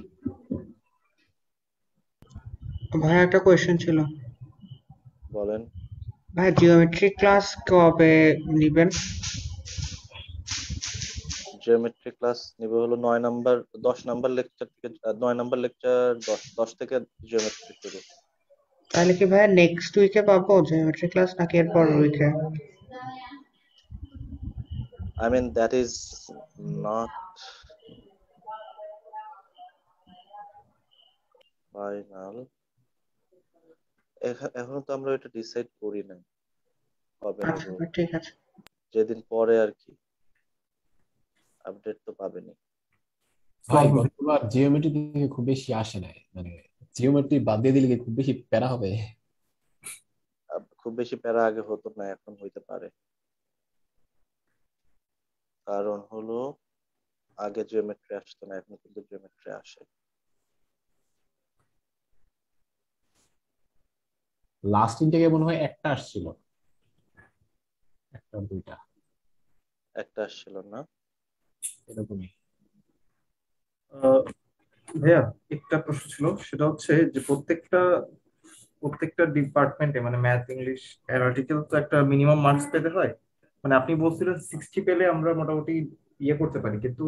ভাই একটা কোয়েশ্চেন ছিল। বলেন। ভাই জিওমেট্রি ক্লাস কবে নিবেন? জিওমেট্রি ক্লাস নিবে হলো 9 নাম্বার 10 নাম্বার লেকচার থেকে। 9 নাম্বার লেকচার 10 থেকে জিওমেট্রি শুরু। তাহলে কি ভাই নেক্সট উইকে পাবো জিওমেট্রি ক্লাস নাকি এর পর উইকে? I mean, that is not final. এখনো তো আমরা এটা ডিসাইড করি নাই কবে আচ্ছা নিব। ভাই, ঠিক আছে। যেদিন পরে আর কি, আপডেট তো পাবেনি। সলভগুলো আর জিওমেট্রি থেকে খুব বেশি আসে নাই, মানে জিওমেট্রি বাদ দিয়ে দিলে কি খুব বেশি প্যারা হবে? খুব বেশি প্যারা আগে হতো না, এখন হইতে পারে। কারণ হলো আগে জিওমেট্রি আসতো না, এখন কিন্তু জিওমেট্রি আসে। লাস্ট ইনটেকে মনে হয় একটা আসছিল, একটা দুইটা একটা আসছিল না? এরকমই। আহ, ভাইয়া একটা প্রশ্ন ছিল, সেটা হচ্ছে যে প্রত্যেকটা ডিপার্টমেন্টে মানে ম্যাথ, ইংলিশ, অ্যানালিটিক্যাল তো একটা মিনিমাম মার্কস পেতে হয়। মানে আপনি বলছিলেন 60 পেলে আমরা মোটামুটি ইয়ে করতে পারি, কিন্তু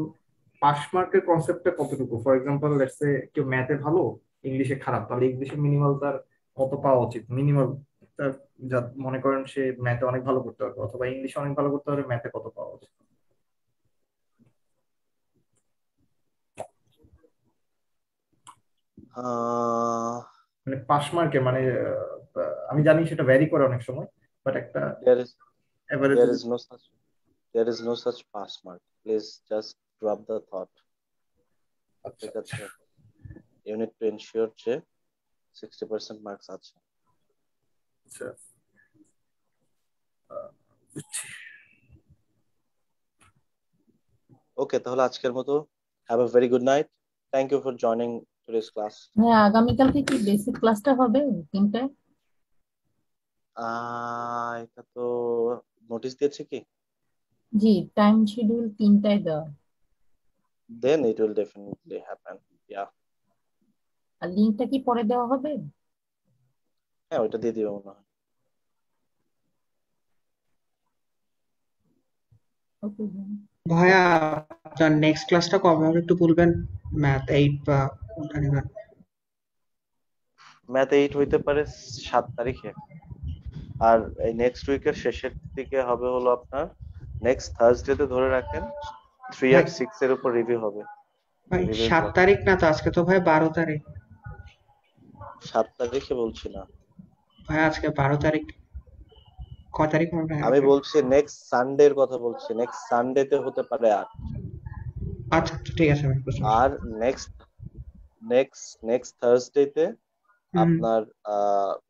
পাস মার্কের কনসেপ্টটা কতটুকু? ফর এক্সাম্পল লেটস সে কেউ ম্যাথে ভালো, ইংলিশে খারাপ, তাহলে ইংলিশে মিনিমাল তার কত পাওয়া উচিত? মিনিমাল তার, যা মনে করেন সে ম্যাথে অনেক ভালো করতে পারবে, অথবা ইংলিশে অনেক ভালো করতে পারবে, ম্যাথে কত পাওয়া উচিত? আহ মানে পাস মার্কে মানে আমি জানি সেটা ভ্যারি করে অনেক সময়, বাট একটা there is average. there is no such there is no such pass mark. Please just drop the thought. আচ্ছা ঠিক আছে, you need to ensure যে 60% মার্কস আছে। আচ্ছা, বুঝছি। ওকে, তাহলে আজকের মতো have a very good night. Thank you for joining today's class. হ্যাঁ, আগামীকালকে কি বেসিক ক্লাসটা হবে 3টায়? এটা তো নোটিশ দিয়েছে কি? জি, টাইম শিডিউল 3টায় দেওয়া। দেন ইট উইল ডেফিনেটলি হ্যাপেন। ইয়া, আর লিঙ্কটা কি পরে দেওয়া হবে? হ্যাঁ, ওইটা দিয়ে দিও মনে হয়। ওকে। ভাইয়া আপনার নেক্সট ক্লাসটা কবে হবে একটু বলবেন? ম্যাথ 8 বা কোনটা নিবেন? ম্যাথ 8 হইতে পারে 7 তারিখে। আর এই নেক্সট উইকের শেষের দিকে হবে হলো আপনার নেক্সট থার্সডেতে ধরে রাখেন 3 ভাই আর 6 এর উপর রিভিউ হবে, ভাই রিভিউ 7 ক্লাস। তারিখ না তো, আজকে তো ভাই 12 তারিখ। 7 তারিখে বলছি না, ভাই আজকে 12 তারিখ, কয় তারিখ মনে হয় আমি আজকে? বলছি নেক্সট সানডের কথা বলছি, নেক্সট সানডেতে হতে পারে 8। আচ্ছা আচ্ছা, ঠিক আছে ভাই, বুঝতে পারছি। আর নেক্সট নেক্সট নেক্সট থার্সডেতে হুম। আপনার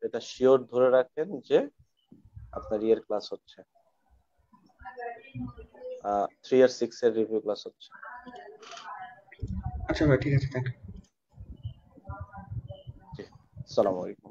এটা শিওর ধরে রাখেন যে আপনার ইয়ের ক্লাস হচ্ছে, 3 আর 6 এর রিভিউ ক্লাস হচ্ছে। আচ্ছা ভাই, ঠিক আছে, থ্যাংক ইউ। জি, আসসালামু আলাইকুম।